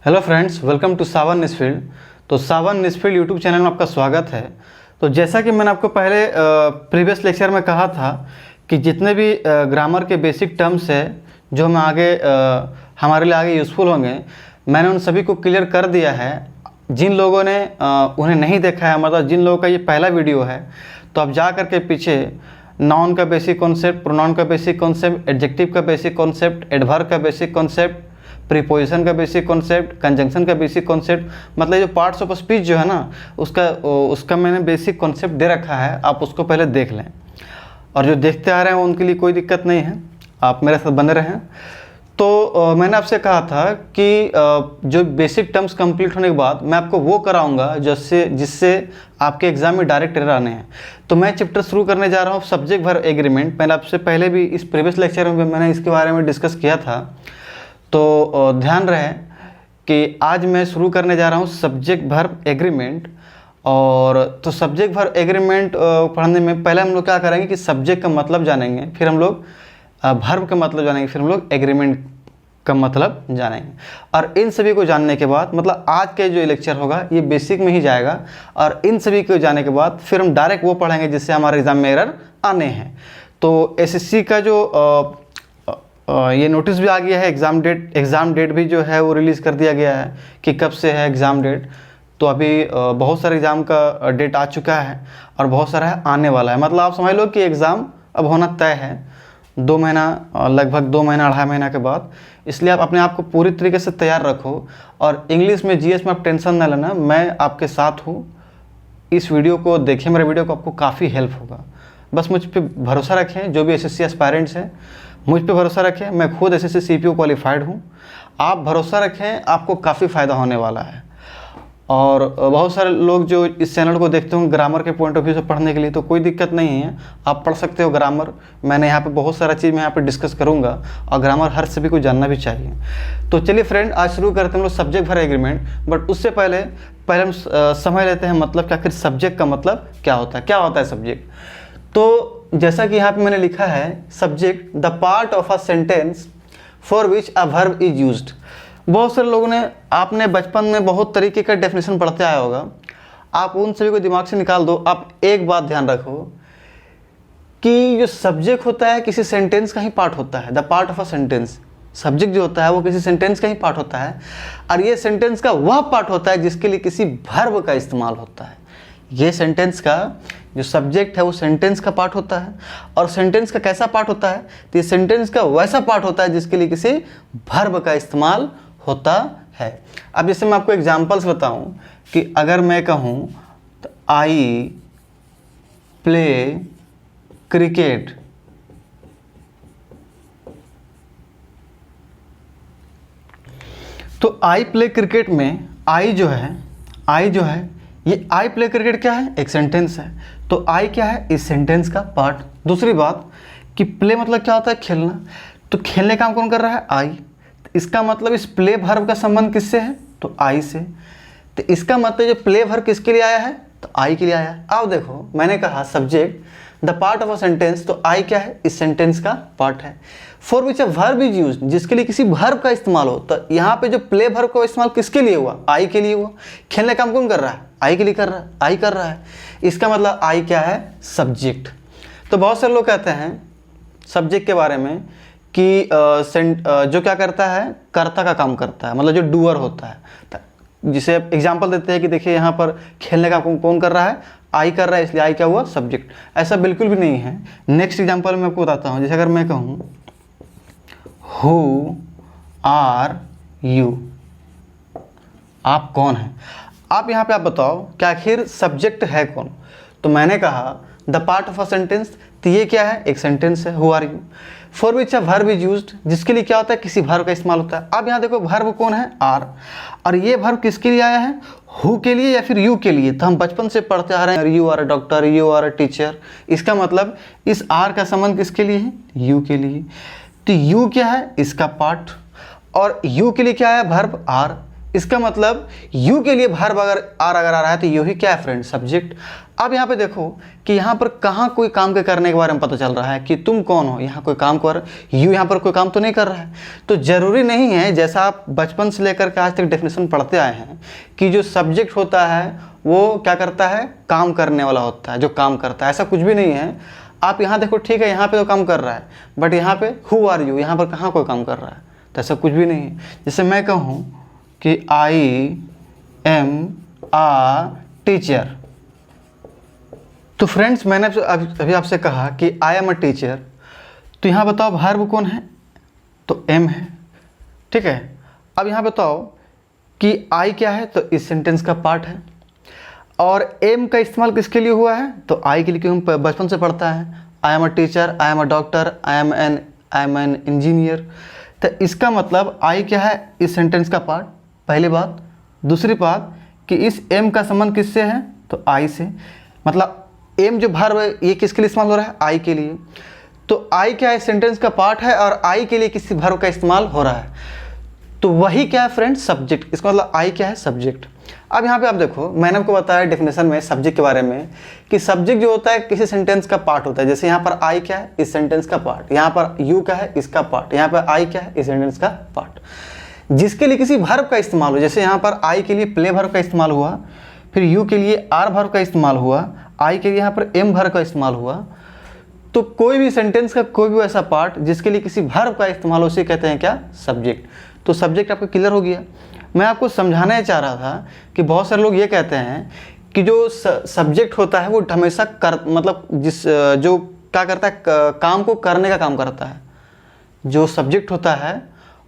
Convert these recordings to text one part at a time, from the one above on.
Hello friends, welcome to सावन न्यूज़फील्ड। तो सावन न्यूज़फील्ड YouTube channel में आपका स्वागत है। तो जैसा कि मैंने आपको पहले प्रीवियस लेक्चर में कहा था कि जितने भी ग्रामर के बेसिक टर्म्स है जो हमें आगे हमारे लिए आगे यूज़फुल होंगे, मैंने उन सभी को क्लियर कर दिया है। जिन लोगों ने उन्हें नहीं देखा है, मतलब जिन लोगों का ये पहला वीडियो है, तो आप जा कर के पीछे नाउन का बेसिक कॉन्सेप्ट, प्रोनाउन का बेसिक कॉन्सेप्ट, एडजेक्टिव का बेसिक कॉन्सेप्ट, एडवर्ब का बेसिक कॉन्सेप्ट, प्रीपोजिशन का बेसिक कॉन्सेप्ट, कंजंक्शन का बेसिक कॉन्सेप्ट, मतलब जो पार्ट्स ऑफ स्पीच जो है ना, उसका मैंने बेसिक कॉन्सेप्ट दे रखा है। आप उसको पहले देख लें, और जो देखते आ रहे हैं उनके लिए कोई दिक्कत नहीं है, आप मेरे साथ बने रहें। तो मैंने आपसे कहा था कि जो बेसिक टर्म्स कंप्लीट होने के बाद मैं आपको वो कराऊंगा जिससे आपके एग्जाम में डायरेक्ट एरर आने हैं। तो मैं चैप्टर शुरू करने जा रहा हूँ सब्जेक्ट वर्ब एग्रीमेंट। मैंने आपसे पहले भी इस प्रीवियस लेक्चर में मैंने इसके बारे में डिस्कस किया था। तो ध्यान रहे कि आज मैं शुरू करने जा रहा हूँ सब्जेक्ट वर्ब एग्रीमेंट। और तो सब्जेक्ट वर्ब एग्रीमेंट पढ़ने में पहले हम लोग क्या करेंगे कि सब्जेक्ट का मतलब जानेंगे, फिर हम लोग वर्ब का मतलब जानेंगे, फिर हम लोग एग्रीमेंट का मतलब जानेंगे। और इन सभी को जानने के बाद, मतलब आज के जो लेक्चर होगा ये बेसिक में ही जाएगा, और इन सभी को जाने के बाद फिर हम डायरेक्ट वो पढ़ेंगे जिससे हमारे एग्जाम में एरर आने हैं। तो एसएससी का जो ये नोटिस भी आ गया है, एग्ज़ाम डेट भी जो है वो रिलीज़ कर दिया गया है कि कब से है एग्ज़ाम डेट। तो अभी बहुत सारे एग्ज़ाम का डेट आ चुका है और बहुत सारा है आने वाला है। मतलब आप समझ लो कि एग्ज़ाम अब होना तय है 2 महीना, लगभग 2 महीना 2.5 महीना के बाद। इसलिए आप अपने आप को पूरी तरीके से तैयार रखो। और इंग्लिश में जीएस में आप टेंशन ना लेना, मैं आपके साथ हूँ। इस वीडियो को देखें, मेरे वीडियो को, आपको काफ़ी हेल्प होगा। बस मुझ पर भरोसा रखें, जो भी एसएससी एस्पायरेंट्स हैं मुझ पे भरोसा रखें। मैं खुद एसएससी सीपीओ क्वालिफाइड हूँ। आप भरोसा रखें, आपको काफ़ी फ़ायदा होने वाला है। और बहुत सारे लोग जो इस चैनल को देखते होंगे ग्रामर के पॉइंट ऑफ व्यू से पढ़ने के लिए, तो कोई दिक्कत नहीं है, आप पढ़ सकते हो ग्रामर। मैंने यहाँ पे बहुत सारा चीज़ मैं यहाँ पे डिस्कस करूँगा, और ग्रामर हर सभी को जानना भी चाहिए। तो चलिए फ्रेंड, आज शुरू करते हैं हम लोग सब्जेक्ट वर्ब एग्रीमेंट। बट उससे पहले हम समझ लेते हैं मतलब क्या, आखिर सब्जेक्ट का मतलब क्या होता है सब्जेक्ट। तो जैसा कि यहाँ पे मैंने लिखा है, subject the part of a sentence for which a verb is used. बहुत सारे लोगों ने, आपने बचपन में बहुत तरीके का डेफिनेशन पढ़ते आया होगा, आप उन सभी को दिमाग से निकाल दो। आप एक बात ध्यान रखो कि जो सब्जेक्ट होता है किसी सेंटेंस का ही पार्ट होता है। The part of a sentence, subject जो होता है वो किसी सेंटेंस का ही पार्ट होता है, और ये सेंटेंस का वह पार्ट होता है जिसके लिए किसी वर्ब का इस्तेमाल होता है। ये सेंटेंस का जो सब्जेक्ट है वो सेंटेंस का पार्ट होता है। और सेंटेंस का कैसा पार्ट होता है, तो ये सेंटेंस का वैसा पार्ट होता है जिसके लिए किसी वर्ब का इस्तेमाल होता है। अब जैसे मैं आपको एग्जांपल्स बताऊं कि अगर मैं कहूं तो आई प्ले क्रिकेट, तो आई प्ले क्रिकेट में आई जो है ये आई प्ले क्रिकेट क्या है, एक सेंटेंस है। तो आई क्या है, इस सेंटेंस का पार्ट। दूसरी बात कि प्ले मतलब क्या होता है, खेलना। तो खेलने काम कौन कर रहा है, आई। तो इसका मतलब इस प्ले वर्ब का संबंध किससे है, तो आई से। तो इसका मतलब जो प्ले वर्ब किसके लिए आया है, तो आई के लिए आया है। अब देखो, मैंने कहा subject the part of a sentence, तो आई क्या है, इस सेंटेंस का पार्ट है। For which a verb is used, जिसके लिए किसी वर्ब का इस्तेमाल हो। तो यहाँ पे जो प्ले वर्ब का इस्तेमाल किसके लिए हुआ, आई के लिए हुआ। खेलने काम कौन कर रहा है, आई के लिए कर रहा है, आई कर रहा है। इसका मतलब आई क्या है, सब्जेक्ट। तो बहुत सारे लोग कहते हैं सब्जेक्ट के बारे में कि जो क्या करता है, कर्ता का काम करता है, मतलब जो डूअर होता है। जिसे एग्जाम्पल देते हैं कि देखिए यहाँ पर खेलने का कौन कर रहा है, आई कर रहा है, इसलिए आई क्या हुआ, सब्जेक्ट। ऐसा बिल्कुल भी नहीं है। नेक्स्ट एग्जाम्पल मैं आपको बताता हूँ। जैसे अगर मैं कहूँ हु आर यू, आप कौन हैं। आप यहाँ पे आप बताओ कि आखिर सब्जेक्ट है कौन। तो मैंने कहा the part of a sentence, तो ये क्या है, एक सेंटेंस है, who are you. For which a verb is used, जिसके लिए क्या होता है, किसी वर्ब का इस्तेमाल होता है। अब यहाँ देखो वर्ब कौन है, आर। और ये वर्ब किसके लिए आया है, हु के लिए या फिर यू के लिए। तो हम बचपन से पढ़ते आ रहे हैं, you are a doctor, you are a teacher. इसका मतलब इस आर का संबंध किसके लिए है, यू के लिए। तो यू क्या है, इसका पार्ट। और यू के लिए क्या है, वर्ब आर। इसका मतलब यू के लिए verb अगर आर अगर आ रहा है तो यू ही क्या है फ्रेंड, सब्जेक्ट। अब यहाँ पे देखो कि यहाँ पर कहाँ कोई काम के करने के बारे में पता चल रहा है कि तुम कौन हो, यहाँ कोई काम कर, यू यहाँ पर कोई काम तो नहीं कर रहा है। तो ज़रूरी नहीं है, जैसा आप बचपन से लेकर के आज तक डेफिनेशन पढ़ते आए हैं कि जो सब्जेक्ट होता है वो क्या करता है, काम करने वाला होता है, जो काम करता है, ऐसा कुछ भी नहीं है। आप यहाँ देखो, ठीक है यहाँ पे तो काम कर रहा है, बट यहाँ पे हु आर यू, यहाँ पर कहाँ कोई काम कर रहा है, तो ऐसा कुछ भी नहीं है। जैसे मैं कहूँ कि आई एम आ टीचर, तो फ्रेंड्स मैंने अभी आपसे कहा कि आई एम अ टीचर, तो यहाँ बताओ वर्ब कौन है, तो एम है, ठीक है। अब यहाँ बताओ कि आई क्या है, तो इस सेंटेंस का पार्ट है, और एम का इस्तेमाल किसके लिए हुआ है, तो आई के लिए, क्यों हम बचपन से पढ़ता है, I am a teacher, I am a doctor, I am an engineer. तो इसका मतलब आई क्या है, इस सेंटेंस का पार्ट, पहली बात। दूसरी बात कि इस एम का संबंध किससे है, तो आई से, मतलब एम जो वर्ब है ये किसके लिए इस्तेमाल हो रहा है, आई के लिए। तो आई क्या है, सेंटेंस का पार्ट है, और आई के लिए किसी वर्ब का इस्तेमाल हो रहा है, तो वही क्या है फ्रेंड, सब्जेक्ट। इसका मतलब आई क्या है, सब्जेक्ट। अब यहाँ पे आप देखो, मैंने आपको बताया डेफिनेशन में सब्जेक्ट के बारे में कि सब्जेक्ट जो होता है किसी सेंटेंस का पार्ट होता है। जैसे यहाँ पर आई क्या है, इस सेंटेंस का पार्ट, यहाँ पर यू क्या है, इसका पार्ट, यहाँ पर आई क्या है, इस सेंटेंस का पार्ट, जिसके लिए किसी वर्ब का इस्तेमाल हो। जैसे यहाँ पर आई के लिए प्ले वर्ब का इस्तेमाल हुआ, फिर यू के लिए आर वर्ब का इस्तेमाल हुआ, आई के लिए यहाँ पर एम वर्ब का इस्तेमाल हुआ। तो कोई भी सेंटेंस का कोई भी ऐसा पार्ट जिसके लिए किसी वर्ब का इस्तेमाल हो, उसे कहते हैं क्या, सब्जेक्ट। तो सब्जेक्ट आपका क्लियर हो गया। मैं आपको समझाना चाह रहा था कि बहुत सारे लोग ये कहते हैं कि जो सब्जेक्ट होता है वो हमेशा मतलब जो क्या करता है, काम को करने का काम करता है। जो सब्जेक्ट होता है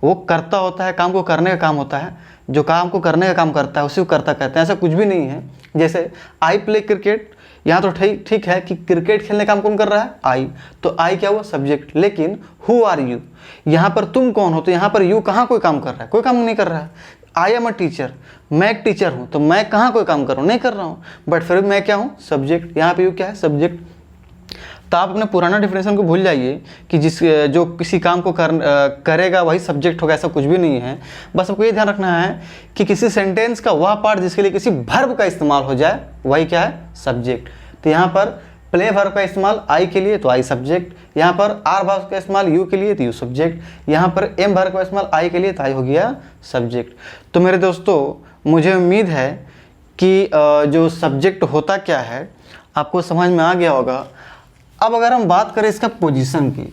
वो करता होता है, काम को करने का काम होता है, जो काम को करने का काम करता है उसी को करता कहते हैं। ऐसा कुछ भी नहीं है। जैसे आई प्ले क्रिकेट, यहाँ तो ठीक है कि क्रिकेट खेलने का काम कौन कर रहा है, आई, तो आई क्या हुआ, सब्जेक्ट। लेकिन हु आर यू, यहाँ पर तुम कौन हो, तो यहाँ पर यू कहाँ कोई काम कर रहा है, कोई काम नहीं कर रहा है। आई एम अ टीचर, मैं एक टीचर हूँ, तो मैं कहाँ कोई काम कर रहा हूँ, नहीं कर रहा हूँ, बट फिर मैं क्या हूँ, सब्जेक्ट। यहाँ पे यू क्या है, सब्जेक्ट। तो आप अपने पुराना डिफिनेशन को भूल जाइए कि जो किसी काम को करेगा वही सब्जेक्ट होगा, ऐसा कुछ भी नहीं है। बस आपको ये ध्यान रखना है कि किसी सेंटेंस का वह पार्ट जिसके लिए किसी वर्ब का इस्तेमाल हो जाए वही क्या है, सब्जेक्ट। तो यहाँ पर प्ले वर्ब का इस्तेमाल आई के लिए, तो आई सब्जेक्ट। यहाँ पर आर वर्ब का इस्तेमाल यू के लिए, तो यू सब्जेक्ट। यहाँ पर एम वर्ब का इस्तेमाल आई के लिए, तो आई हो गया सब्जेक्ट। तो मेरे दोस्तों, मुझे उम्मीद है कि जो सब्जेक्ट होता क्या है आपको समझ में आ गया होगा। अब अगर हम बात करें इसका पोजीशन की,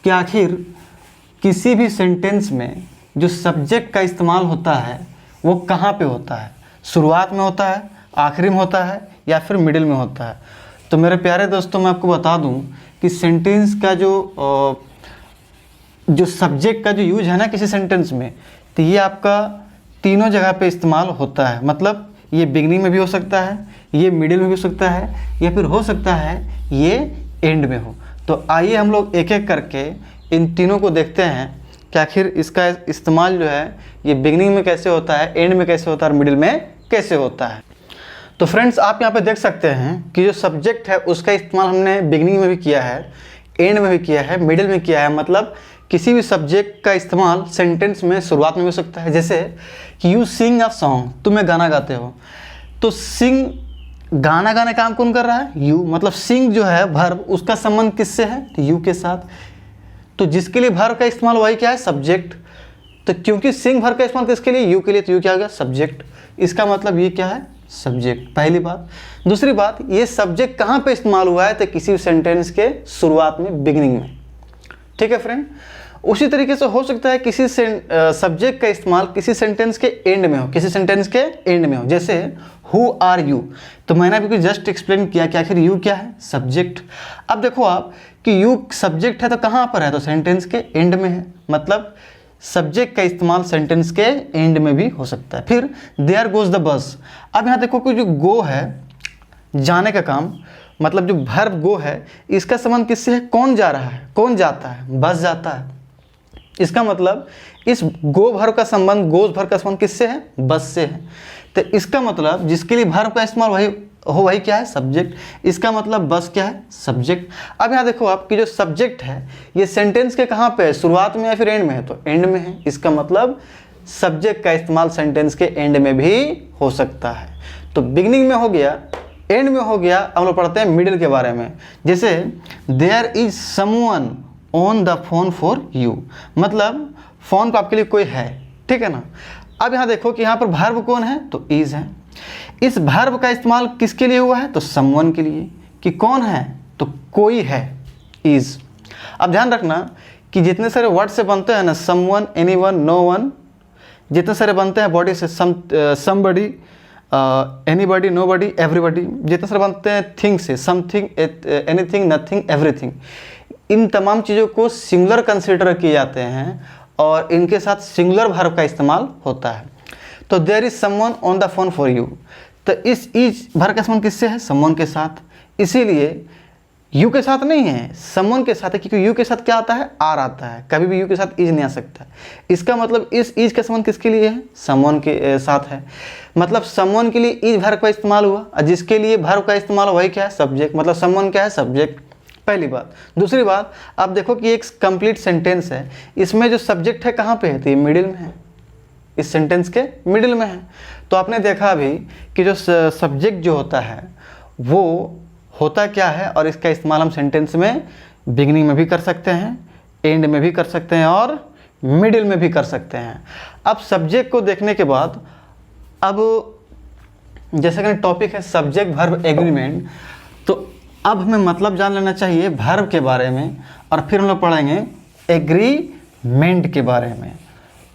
कि आखिर किसी भी सेंटेंस में जो सब्जेक्ट का इस्तेमाल होता है वो कहाँ पे होता है, शुरुआत में होता है, आखिरी में होता है, या फिर मिडिल में होता है। तो मेरे प्यारे दोस्तों, मैं आपको बता दूं कि सेंटेंस का जो सब्जेक्ट का जो यूज है ना किसी सेंटेंस में, तो ये आपका तीनों जगह पे इस्तेमाल होता है। मतलब ये बिगनिंग में भी हो सकता है, ये मिडिल में भी हो सकता है, या फिर हो सकता है ये एंड में हो। तो आइए हम लोग एक एक करके इन तीनों को देखते हैं कि आखिर इसका इस्तेमाल जो है ये बिगनिंग में कैसे होता है, एंड में कैसे होता है, और मिडिल में कैसे होता है। तो फ्रेंड्स, आप यहाँ पे देख सकते हैं कि जो सब्जेक्ट है उसका इस्तेमाल हमने बिगनिंग में भी किया है, एंड में भी किया है, मिडिल में किया है। मतलब किसी भी सब्जेक्ट का इस्तेमाल सेंटेंस में शुरुआत में भी हो सकता है। जैसे कि यू सिंग अ सॉन्ग, तुम्हें गाना गाते हो, तो सिंग गाना गाने का काम कौन कर रहा है, यू। मतलब सिंग जो है वर्ब, उसका संबंध किससे है, तो यू के साथ। तो जिसके लिए वर्ब का इस्तेमाल वही क्या है, सब्जेक्ट। तो क्योंकि सिंग वर्ब का इस्तेमाल किसके लिए, यू के लिए, तो यू क्या हो गया, सब्जेक्ट। इसका मतलब ये क्या है, सब्जेक्ट, पहली बात। दूसरी बात, ये सब्जेक्ट कहाँ पे इस्तेमाल हुआ है, तो किसी सेंटेंस के शुरुआत में, बिगिनिंग में। ठीक है फ्रेंड। उसी तरीके से हो सकता है किसी सब्जेक्ट का इस्तेमाल किसी सेंटेंस के एंड में हो, किसी सेंटेंस के एंड में हो। जैसे हु आर यू, तो मैंने अभी जस्ट एक्सप्लेन किया कि आखिर यू क्या है, सब्जेक्ट। अब देखो आप कि यू सब्जेक्ट है तो कहाँ पर है, तो सेंटेंस के एंड में है। मतलब सब्जेक्ट का इस्तेमाल सेंटेंस के एंड में भी हो सकता है। फिर देयर गोज द बस। अब यहाँ देखो कि जो गो है, जाने का काम, मतलब जो वर्ब गो है, इसका संबंध किससे है, कौन जा रहा है, कौन जाता है, बस जाता है। इसका मतलब इस गो वर्ब का संबंध, गोज वर्ब का संबंध किससे है, बस से है। तो इसका मतलब जिसके लिए वर्ब का इस्तेमाल वही क्या है, सब्जेक्ट। इसका मतलब बस क्या है, सब्जेक्ट। अब यहाँ देखो आपकी जो सब्जेक्ट है ये सेंटेंस के कहाँ पे है, शुरुआत में या फिर एंड में है, तो एंड में है। इसका मतलब सब्जेक्ट का इस्तेमाल सेंटेंस के एंड में भी हो सकता है। तो बिगिनिंग में हो गया, एंड में हो गया। अब हम लोग पढ़ते हैं मिडिल के बारे में। जैसे there is someone on the phone for you, मतलब फ़ोन पर आपके लिए कोई है, ठीक है ना। अब यहाँ देखो कि यहाँ पर वर्ब कौन है, तो इज है। इस वर्ब का इस्तेमाल किसके लिए हुआ है, तो समवन के लिए, कि कौन है, तो कोई है, इज। अब ध्यान रखना कि जितने सारे वर्ड से बनते हैं ना, समवन, एनीवन, नो वन, जितने सारे बनते हैं बॉडी से, समबडी, एनीबडी, नोबडी, एवरीबडी, जितने सारे बनते हैं थिंग से, समथिंग, एनीथिंग, नथिंग, एवरीथिंग, इन तमाम चीज़ों को सिंगुलर कंसिडर किए जाते हैं और इनके साथ सिंगुलर वर्ब का इस्तेमाल होता है। तो there is someone on the phone for you, तो इस इज वर्ब का संबंध किससे है, समवन के साथ, इसीलिए यू के साथ नहीं है, समवन के साथ है, क्योंकि यू के साथ क्या आता है, आर आता है, कभी भी यू के साथ इज नहीं आ सकता। इसका मतलब इस इज का संबंध किसके लिए है, समवन के साथ है। मतलब समवन के लिए इज वर्ब का इस्तेमाल हुआ और जिसके लिए वर्ब का इस्तेमाल वही क्या है, सब्जेक्ट, मतलब समवन क्या है, सब्जेक्ट, पहली बात। दूसरी बात, आप देखो कि एक कंप्लीट सेंटेंस है, इसमें जो सब्जेक्ट है कहाँ पे है, तो ये मिडिल में है, इस सेंटेंस के मिडिल में है। तो आपने देखा अभी कि जो सब्जेक्ट जो होता है वो होता क्या है, और इसका इस्तेमाल हम सेंटेंस में बिगिनिंग में भी कर सकते हैं, एंड में भी कर सकते हैं और मिडिल में भी कर सकते हैं। अब सब्जेक्ट को देखने के बाद, अब जैसे कि टॉपिक है सब्जेक्ट वर्ब एग्रीमेंट, तो अब हमें मतलब जान लेना चाहिए वर्ब के बारे में, और फिर हम लोग पढ़ेंगे एग्रीमेंट के बारे में।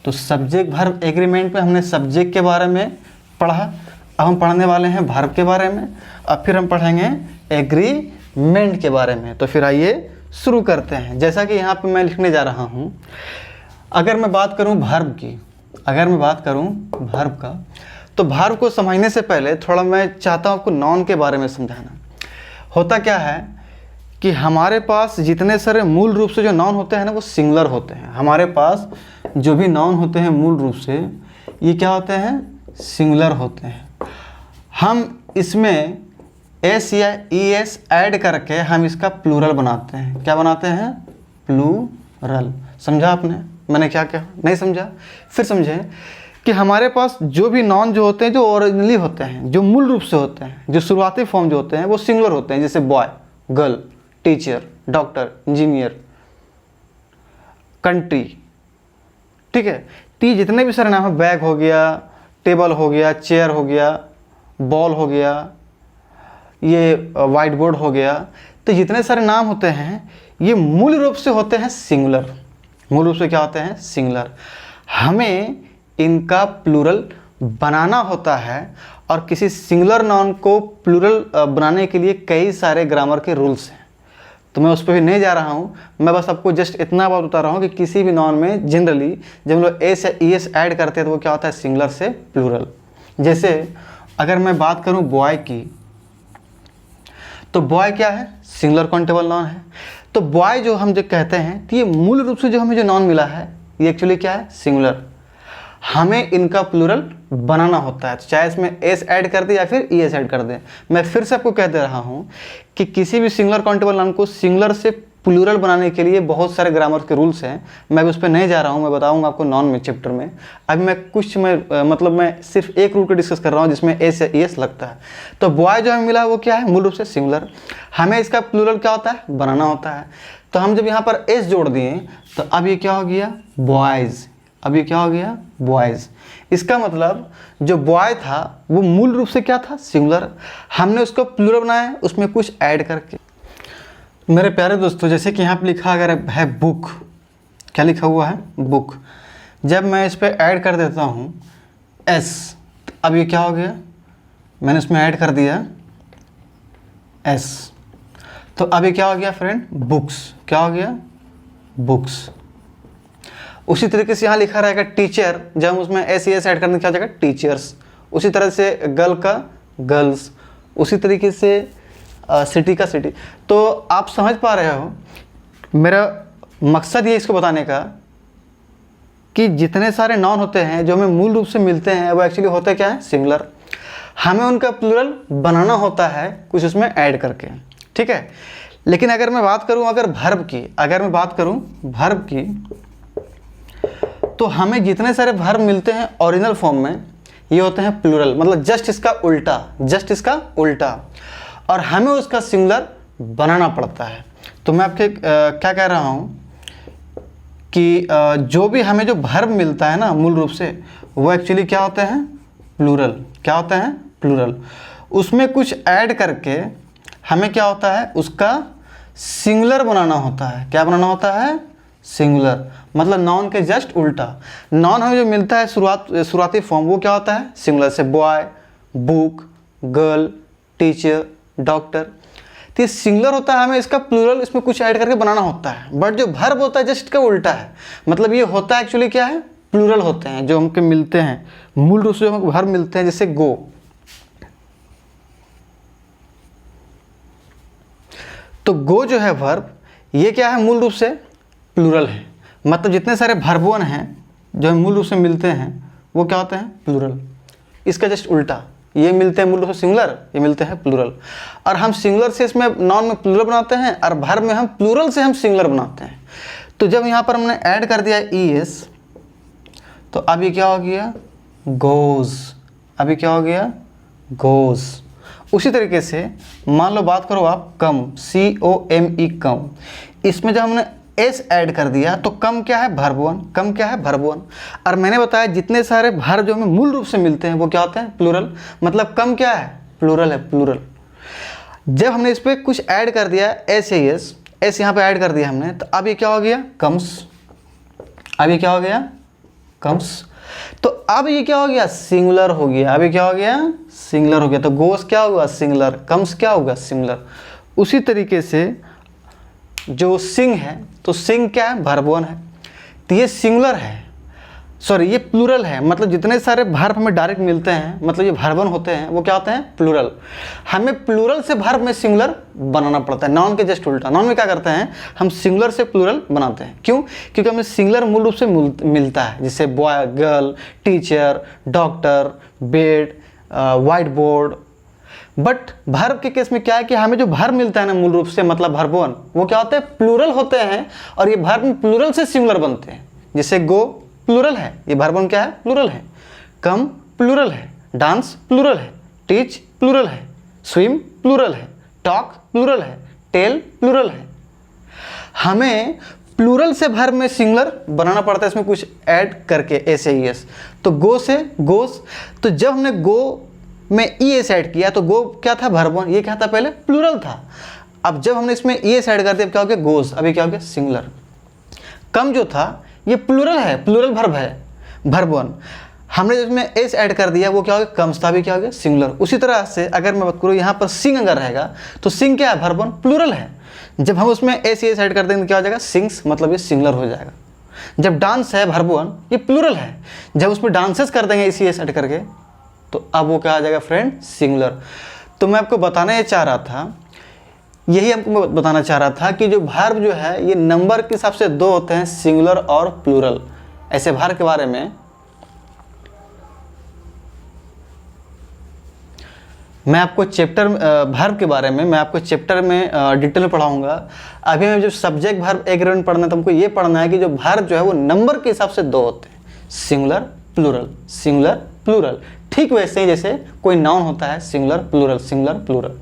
तो सब्जेक्ट वर्ब एग्रीमेंट में हमने सब्जेक्ट के बारे में पढ़ा, अब हम पढ़ने वाले हैं वर्ब के बारे में, अब फिर हम पढ़ेंगे एग्रीमेंट के बारे में। तो फिर आइए शुरू करते हैं। जैसा कि यहाँ पे मैं लिखने जा रहा हूँ, अगर मैं बात करूँ वर्ब की, अगर मैं बात करूँ वर्ब का, तो वर्ब को समझने से पहले थोड़ा मैं चाहता हूँ आपको नाउन के बारे में समझाना। होता क्या है कि हमारे पास जितने सारे मूल रूप से जो नाउन होते हैं ना, वो सिंगुलर होते हैं। हमारे पास जो भी नाउन होते हैं मूल रूप से, ये क्या होते हैं, सिंगुलर होते हैं। हम इसमें एस या ई एस ऐड करके हम इसका प्लूरल बनाते हैं। क्या बनाते हैं, प्लूरल। समझा आपने मैंने क्या कहा, नहीं समझा, फिर समझें कि हमारे पास जो भी नाउन जो होते हैं, जो ओरिजिनली होते हैं, जो मूल रूप से होते हैं, जो शुरुआती फॉर्म जो होते हैं, वो सिंगुलर होते हैं। जैसे boy, girl, teacher, doctor, engineer, country, ठीक है। ती जितने भी सारे नाम है, बैग हो गया, टेबल हो गया, चेयर हो गया, बॉल हो गया, ये वाइट बोर्ड हो गया, तो जितने सारे नाम होते हैं ये मूल रूप से होते हैं सिंगुलर। मूल रूप से क्या होते हैं, सिंगुलर। हमें इनका प्लूरल बनाना होता है, और किसी सिंगुलर नाउन को प्लूरल बनाने के लिए कई सारे ग्रामर के रूल्स हैं। तो मैं उस पर भी नहीं जा रहा हूँ, मैं बस आपको जस्ट इतना बात बता रहा हूँ कि किसी भी नाउन में जनरली जब हम लोग एस या ई एस ऐड करते हैं तो वो क्या होता है, सिंगुलर से प्लूरल। जैसे अगर मैं बात करूँ बॉय की, तो बॉय क्या है, सिंगुलर काउंटेबल नाउन है। तो बॉय जो हम जो कहते हैं, तो ये मूल रूप से जो हमें जो नाउन मिला है ये एक्चुअली क्या है, सिंगुलर। हमें इनका प्लूरल बनाना होता है, तो चाहे इसमें एस ऐड कर दे या फिर ई एस ऐड कर दे। मैं फिर से आपको कह दे रहा हूँ कि किसी भी सिंगुलर काउंटेबल नाउन को सिंगुलर से प्लूरल बनाने के लिए बहुत सारे ग्रामर के रूल्स हैं। मैं उस पर नहीं जा रहा हूँ, मैं बताऊँगा आपको नाउन में चैप्टर में। अभी मैं कुछ मैं सिर्फ एक रूल को डिस्कस कर रहा हूँ जिसमें एस या ई एस लगता है। तो बॉय जो हमें मिला है वो क्या है, मूल रूप से सिंगुलर। हमें इसका प्लूरल क्या होता है, बनाना होता है। तो हम जब यहाँ पर एस जोड़ दिए तो अब ये क्या हो गया, बॉयज़। अब ये क्या हो गया, बॉयज़। इसका मतलब जो बॉय था वो मूल रूप से क्या था, सिंगुलर। हमने उसको प्लूरल बनाया उसमें कुछ ऐड करके। मेरे प्यारे दोस्तों, जैसे कि यहाँ पे लिखा अगर है बुक, क्या लिखा हुआ है, बुक। जब मैं इस पर ऐड कर देता हूँ एस, तो अब ये क्या हो गया, मैंने इसमें ऐड कर दिया एस, तो अब ये क्या हो गया फ्रेंड, बुक्स। क्या हो गया, बुक्स। उसी तरीके से यहाँ लिखा रहेगा टीचर, जब हम उसमें एस एस ऐड करने क्या हो जाएगा, टीचर्स। उसी तरह से गर्ल का गर्ल्स, उसी तरीके से सिटी का सिटी। तो आप समझ पा रहे हो मेरा मकसद ये इसको बताने का कि जितने सारे नाउन होते हैं जो हमें मूल रूप से मिलते हैं वो एक्चुअली होते क्या है, सिंगुलर। हमें उनका प्लूरल बनाना होता है कुछ उसमें ऐड करके, ठीक है। लेकिन अगर मैं बात करूं अगर वर्ब की, अगर मैं बात करूं वर्ब की, तो हमें जितने सारे वर्ब मिलते हैं ओरिजिनल फॉर्म में ये होते हैं प्लूरल, मतलब जस्ट इसका उल्टा, जस्ट इसका उल्टा, और हमें उसका सिंगुलर बनाना पड़ता है। तो मैं आपके क्या कह रहा हूँ कि जो भी हमें जो वर्ब मिलता है ना मूल रूप से, वो एक्चुअली क्या होते हैं, प्लूरल। क्या होते हैं, प्लूरल। उसमें कुछ ऐड करके हमें क्या होता है, उसका सिंगुलर बनाना होता है। क्या बनाना होता है, सिंगुलर, मतलब नाउन के जस्ट उल्टा। नाउन हमें जो मिलता है शुरुआती फॉर्म, वो क्या होता है, सिंगुलर, से boy, book, girl, teacher, doctor. तो ये सिंगुलर होता है, हमें इसका प्लूरल इसमें कुछ ऐड करके बनाना होता है। बट जो वर्ब होता है जस्ट का उल्टा है, मतलब ये होता है एक्चुअली क्या है, प्लूरल होते हैं जो हमको मिलते हैं मूल रूप से, जो हमको वर्ब मिलते हैं, जैसे गो। तो गो जो है वर्ब, ये क्या है, मूल रूप से प्लूरल है। मतलब जितने सारे वर्बों हैं जो मूल रूप से मिलते हैं वो क्या होते हैं, प्लूरल। इसका जस्ट उल्टा, ये मिलते हैं मूल रूप से सिंगुलर, ये मिलते हैं प्लूरल। और हम सिंगुलर से इसमें नाउन में प्लूरल बनाते हैं, और वर्ब में हम प्लूरल से हम सिंगुलर बनाते हैं। तो जब यहाँ पर हमने ऐड कर दिया ES, तो अब ये क्या हो गया, गोज। अभी क्या हो गया, गोज। उसी तरीके से मान लो बात करो आप कम, COME, कम। इसमें जब हमने एस ऐड कर दिया तो कम क्या है, वर्ब वन। कम क्या है, वर्ब वन। और मैंने बताया जितने सारे वर्ब जो हमें मूल रूप से मिलते हैं वो क्या होते हैं, प्लूरल। मतलब कम क्या है, प्लूरल है, प्लूरल। जब हमने इस पर कुछ ऐड कर दिया, एस यहाँ पे ऐड कर दिया हमने, तो अब ये क्या हो गया, कम्स। अब ये क्या हो गया, कम्स। तो अब ये क्या हो गया, सिंगुलर हो गया। अभी क्या हो गया, सिंगुलर हो गया। तो गोस क्या होगा, सिंगुलर। कम्स क्या होगा, सिंगुलर। उसी तरीके से जो सिंग है, तो सिंग क्या है, वर्ब वन है, तो ये सिंगुलर है, सॉरी ये प्लूरल है। मतलब जितने सारे वर्ब हमें डायरेक्ट मिलते हैं, मतलब ये वर्ब वन होते हैं, वो क्या होते हैं, प्लूरल। हमें प्लूरल से वर्ब में सिंगुलर बनाना पड़ता है, नाउन के जस्ट उल्टा। नाउन में क्या करते हैं, हम सिंगुलर से प्लूरल बनाते हैं। क्यों, क्योंकि हमें सिंगुलर मूल रूप से मिलता है, जैसे boy, girl, teacher, doctor, bed, white board. But verb के केस में क्या है कि हमें जो वर्ब मिलता है ना मूल रूप से, मतलब वर्ब वन, वो क्या होते हैं, प्लूरल होते हैं। और ये वर्ब में प्लूरल से सिंगुलर बनते हैं। जैसे गो प्लूरल है, ये वर्ब वन क्या है, प्लूरल है। कम प्लूरल है, डांस प्लूरल है, टीच प्लूरल है, स्विम प्लूरल है, टॉक प्लूरल है, टेल प्लूरल है। हमें प्लूरल से वर्ब में सिंगुलर बनाना पड़ता है, इसमें कुछ ऐड करके, एस। तो गो से गोस। तो जब हमने गो में ES ऐड किया तो गो क्या था, वर्ब वन। ये क्या था, पहले प्लूरल था। अब जब हमने इसमें ES ऐड कर दिया, क्या हो गया, गोस। अभी क्या हो गया, सिंगुलर। कम जो था ये प्लूरल है, प्लूरल वर्ब है, वर्ब वन। हमने इसमें एस ऐड कर दिया, वो क्या हो गया, कम्स था। भी क्या हो गया, सिंगुलर। उसी तरह से अगर मैं बात करूँ यहाँ पर सिंग अगर रहेगा, तो सिंग क्या है, वर्ब वन, प्लूरल है। जब हम उसमें एस ऐड कर देंगे तो क्या हो जाएगा, सिंग्स, मतलब ये सिंगुलर हो जाएगा। जब डांस है, वर्ब वन, ये प्लूरल है। जब उसमें डांसेस कर देंगे एस ऐड करके, तो अब वो क्या आ जाएगा फ्रेंड, सिंगुलर। तो मैं आपको बताना ये चाह रहा था, यही हमको बताना चाह रहा था कि जो वर्ब जो है ये नंबर के हिसाब से दो होते हैं, सिंगुलर और प्लूरल। ऐसे वर्ब के बारे में मैं आपको चैप्टर, वर्ब के बारे में मैं आपको चैप्टर में डिटेल में पढ़ाऊंगा। अभी मैं जो सब्जेक्ट वर्ब एग्रीमेंट पढ़ना है, तो हमको ये पढ़ना है कि जो वर्ब जो है वो नंबर के हिसाब से दो होते हैं, सिंगुलर प्लूरल, सिंगुलर प्लूरल। ठीक वैसे ही जैसे कोई नाउन होता है, सिंगुलर प्लूरल, सिंगुलर प्लूरल।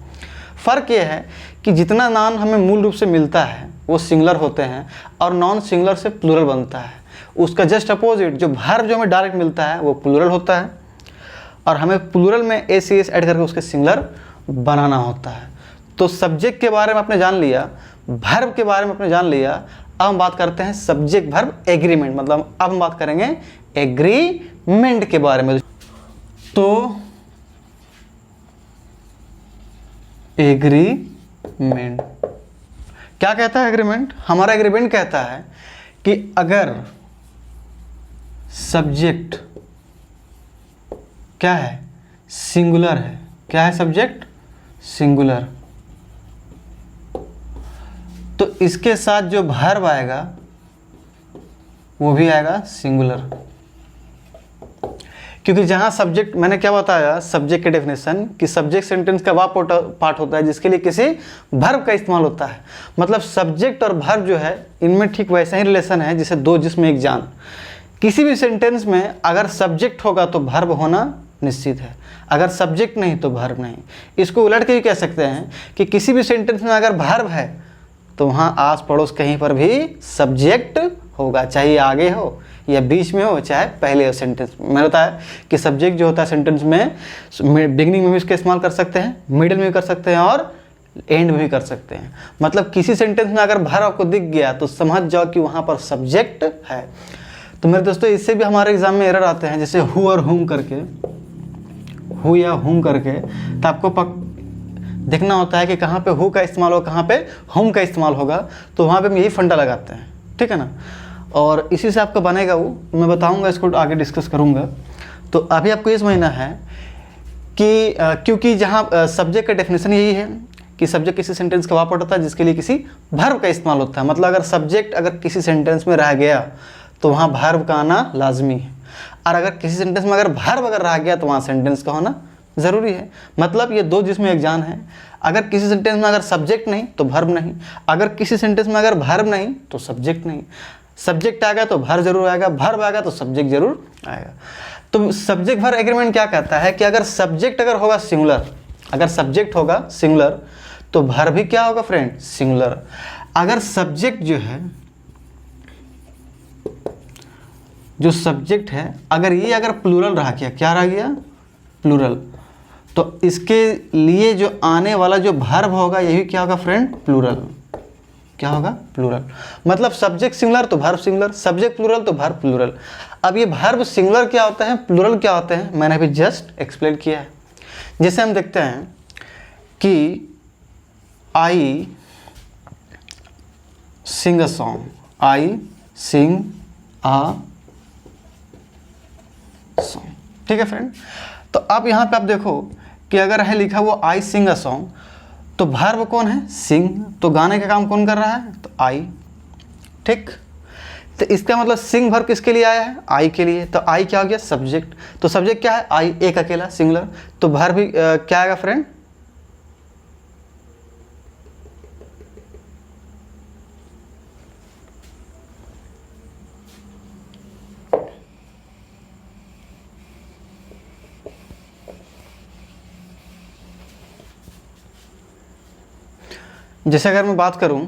फ़र्क ये है कि जितना नाउन हमें मूल रूप से मिलता है वो सिंगुलर होते हैं, और नॉन सिंगुलर से प्लूरल बनता है। उसका जस्ट अपोजिट जो वर्ब जो हमें डायरेक्ट मिलता है वो प्लूरल होता है, और हमें प्लूरल में एस ऐड करके उसके सिंगुलर बनाना होता है। तो सब्जेक्ट के बारे में आपने जान लिया, वर्ब के बारे में आपने जान लिया। अब हम बात करते हैं सब्जेक्ट वर्ब एग्रीमेंट, मतलब अब हम बात करेंगे एग्रीमेंट के बारे में। तो एग्रीमेंट क्या कहता है, एग्रीमेंट, हमारा एग्रीमेंट कहता है कि अगर सब्जेक्ट क्या है, सिंगुलर है, क्या है, सब्जेक्ट सिंगुलर, तो इसके साथ जो वर्ब आएगा वो भी आएगा सिंगुलर। क्योंकि जहाँ सब्जेक्ट, मैंने क्या बताया सब्जेक्ट के डेफिनेशन, कि सब्जेक्ट सेंटेंस का वह पार्ट होता है जिसके लिए किसी वर्ब का इस्तेमाल होता है। मतलब सब्जेक्ट और वर्ब जो है इनमें ठीक वैसा ही रिलेशन है जैसे दो जिसमें एक जान। किसी भी सेंटेंस में अगर सब्जेक्ट होगा तो वर्ब होना निश्चित है, अगर सब्जेक्ट नहीं तो वर्ब नहीं। इसको उलट के भी कह सकते हैं कि किसी भी सेंटेंस में अगर वर्ब है तो वहाँ आस पड़ोस कहीं पर भी सब्जेक्ट होगा, चाहे आगे हो या बीच में हो, चाहे पहले हो सेंटेंस में। मैंने बताया कि सब्जेक्ट जो होता है सेंटेंस में बिगनिंग में भी इसका इस्तेमाल कर सकते हैं, मिडिल में भी कर सकते हैं और एंड में भी कर सकते हैं। मतलब किसी सेंटेंस में अगर वर्ब आपको दिख गया तो समझ जाओ कि वहाँ पर सब्जेक्ट है। तो मेरे दोस्तों इससे भी हमारे एग्जाम में एरर आते हैं, जैसे हु और हुम करके, हु या हुम करके, तो आपको देखना होता है कि कहाँ पे हु का इस्तेमाल होगा, कहाँ पे हुम का इस्तेमाल होगा। तो वहाँ पे हम यही फंडा लगाते हैं, ठीक है ना। और इसी से आपका बनेगा वो, मैं बताऊँगा, इसको आगे डिस्कस करूँगा। तो अभी आपको ये समझना है कि क्योंकि जहाँ सब्जेक्ट का डेफिनेशन यही है कि सब्जेक्ट किसी सेंटेंस का वापट होता है जिसके लिए किसी वर्ब का इस्तेमाल होता है। मतलब अगर सब्जेक्ट अगर किसी सेंटेंस में रह गया तो वहाँ वर्ब का आना लाजमी है, और अगर किसी सेंटेंस में अगर वर्ब अगर रह गया तो वहाँ सेंटेंस का होना ज़रूरी है। मतलब ये दो जिसमें एक जान है। अगर किसी सेंटेंस में अगर सब्जेक्ट नहीं तो वर्ब नहीं, अगर किसी सेंटेंस में अगर वर्ब नहीं तो सब्जेक्ट नहीं। सब्जेक्ट आएगा तो वर्ब जरूर आएगा, वर्ब आएगा तो सब्जेक्ट जरूर आएगा। तो सब्जेक्ट वर्ब एग्रीमेंट क्या कहता है कि अगर सब्जेक्ट अगर होगा सिंगुलर, अगर सब्जेक्ट होगा सिंगुलर तो वर्ब भी क्या होगा फ्रेंड, सिंगुलर। अगर सब्जेक्ट जो है, जो सब्जेक्ट है अगर ये अगर प्लूरल रहा गया, क्या रह गया, प्लूरल, तो इसके लिए जो आने वाला जो वर्ब होगा यही क्या होगा फ्रेंड, प्लूरल। क्या होगा, प्लूरल। मतलब सब्जेक्ट सिंगुलर तो वर्ब सिंगुलर, सब्जेक्ट प्लूरल तो वर्ब प्लूरल। अब ये वर्ब सिंगुलर क्या होता है, प्लूरल क्या होते हैं, मैंने अभी जस्ट एक्सप्लेन किया है। जैसे हम देखते हैं कि आई सिंग a song, I Singh a song, ठीक है फ्रेंड। तो अब यहाँ पे आप देखो कि अगर है लिखा हुआ आई सिंग अ सॉन्ग, तो वर्ब कौन है, सिंग, तो गाने का काम कौन कर रहा है, तो आई, ठीक। तो इसका मतलब सिंग वर्ब किसके लिए आया है, आई के लिए। तो आई क्या हो गया, सब्जेक्ट। तो सब्जेक्ट क्या है, आई, एक अकेला सिंगुलर। तो वर्ब भी क्या आएगा फ्रेंड, जैसे अगर मैं बात करूं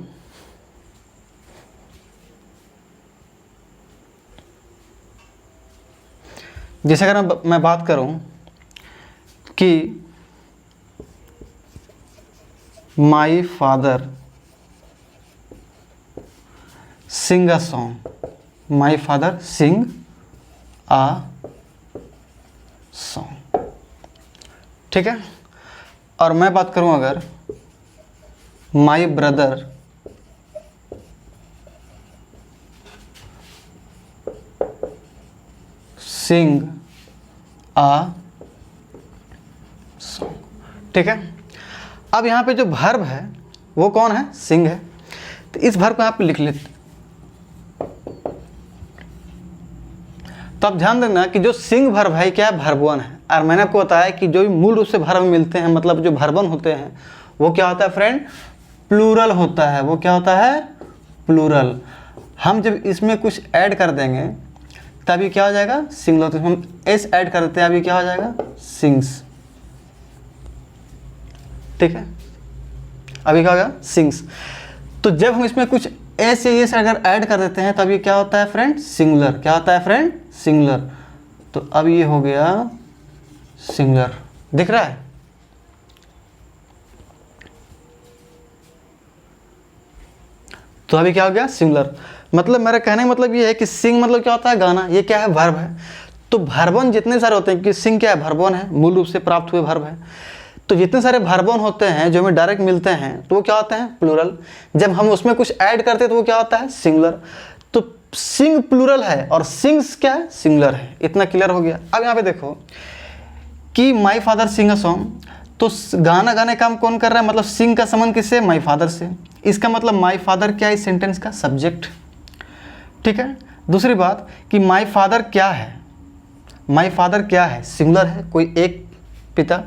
जैसे अगर मैं बात करूं कि my father sing a song, my father sing a song, ठीक है। और मैं बात करूं अगर my brother Singh a song, ठीक है। अब यहाँ पे जो वर्ब है वो कौन है, सिंग है। तो इस वर्ब को यहाँ पे लिख लेते। तो आप ध्यान देना कि जो सिंग वर्ब है क्या है, वर्ब वन है। और मैंने आपको बताया कि जो भी मूल रूप से वर्ब मिलते हैं, मतलब जो वर्ब वन होते हैं वो क्या होता है फ्रेंड, प्लूरल होता है। वो क्या होता है, प्लूरल। हम जब इसमें कुछ ऐड कर देंगे तभी क्या हो जाएगा, सिंगुलर। तो हम एस ऐड कर देते हैं, अभी क्या हो जाएगा, सिंग्स, ठीक है। अभी क्या होगा, सिंग्स। तो जब हम इसमें कुछ एस या एस अगर ऐड कर देते हैं तब ये क्या होता है फ्रेंड, सिंगुलर। क्या होता है फ्रेंड, सिंगुलर। तो अब ये हो गया सिंगुलर, दिख रहा है। तो अभी क्या हो गया, सिंगुलर। मतलब मेरा कहने का मतलब ये है कि सिंग मतलब क्या होता है, गाना। ये क्या है, वर्ब है। तो वर्बन जितने सारे होते हैं, कि सिंग क्या है, वर्बन है, मूल रूप से प्राप्त हुए वर्ब है। तो जितने सारे वर्बन होते हैं जो हमें डायरेक्ट मिलते हैं तो वो क्या होते हैं, प्लूरल। जब हम उसमें कुछ ऐड करते हैं तो वो क्या होता है, सिंगुलर। तो सिंग प्लूरल है और सिंग्स क्या है, सिंगुलर है। इतना क्लियर हो गया। अब यहाँ पे देखो कि my father sing a song, तो गाना गाने काम कौन कर रहा है, मतलब सिंग का संबंध किससे, माई फादर से। इसका मतलब माई फादर क्या है इस सेंटेंस का, सब्जेक्ट, ठीक है। दूसरी बात कि माई फादर क्या है, माई फादर क्या है, सिंगुलर है, कोई एक पिता।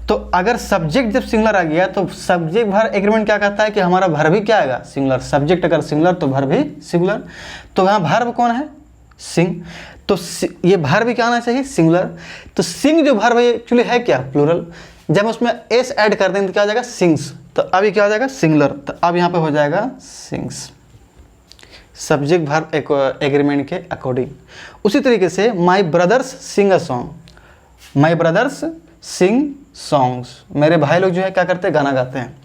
तो अगर सब्जेक्ट जब सिंगुलर आ गया तो सब्जेक्ट वर्ब एग्रीमेंट क्या कहता है कि हमारा वर्ब भी क्या आएगा, सिंगुलर। सब्जेक्ट अगर सिंगुलर तो वर्ब भी सिंगुलर। तो यहाँ वर्ब कौन है, सिंग। तो ये वर्ब भी क्या आना चाहिए, सिंगुलर। तो सिंग जो वर्ब है एक्चुअली है क्या, प्लूरल। जब उसमें एस ऐड कर देंगे तो क्या हो जाएगा, सिंग्स। तो अब ये क्या हो जाएगा, सिंगुलर। तो अब यहाँ पे हो जाएगा सिंग्स, सब्जेक्ट वर्ब एग्रीमेंट के अकॉर्डिंग। उसी तरीके से my brothers sing a song, my brothers sing songs, मेरे भाई लोग जो है क्या करते हैं, गाना गाते हैं।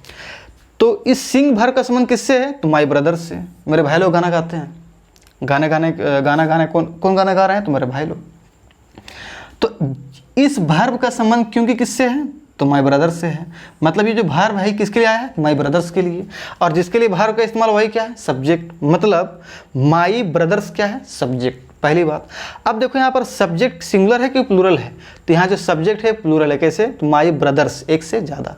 तो इस सिंग वर्ब का संबंध किससे है, तो माई ब्रदर्स से, मेरे भाई लोग गाना गाते हैं। गाना गाने कौन गाना गा रहे हैं, तो मेरे भाई लोग। तो इस वर्ब का संबंध क्योंकि किससे है, तो माई ब्रदर से है। मतलब ये जो वर्ब है किसके लिए आया है, माई ब्रदर्स के लिए। और जिसके लिए वर्ब का इस्तेमाल वही क्या है, सब्जेक्ट। मतलब माई ब्रदर्स क्या है, सब्जेक्ट, पहली बात। अब देखो यहाँ पर सब्जेक्ट सिंगुलर है कि प्लूरल है, तो यहाँ जो सब्जेक्ट है प्लूरल है। कैसे, तो माई ब्रदर्स, एक से ज़्यादा।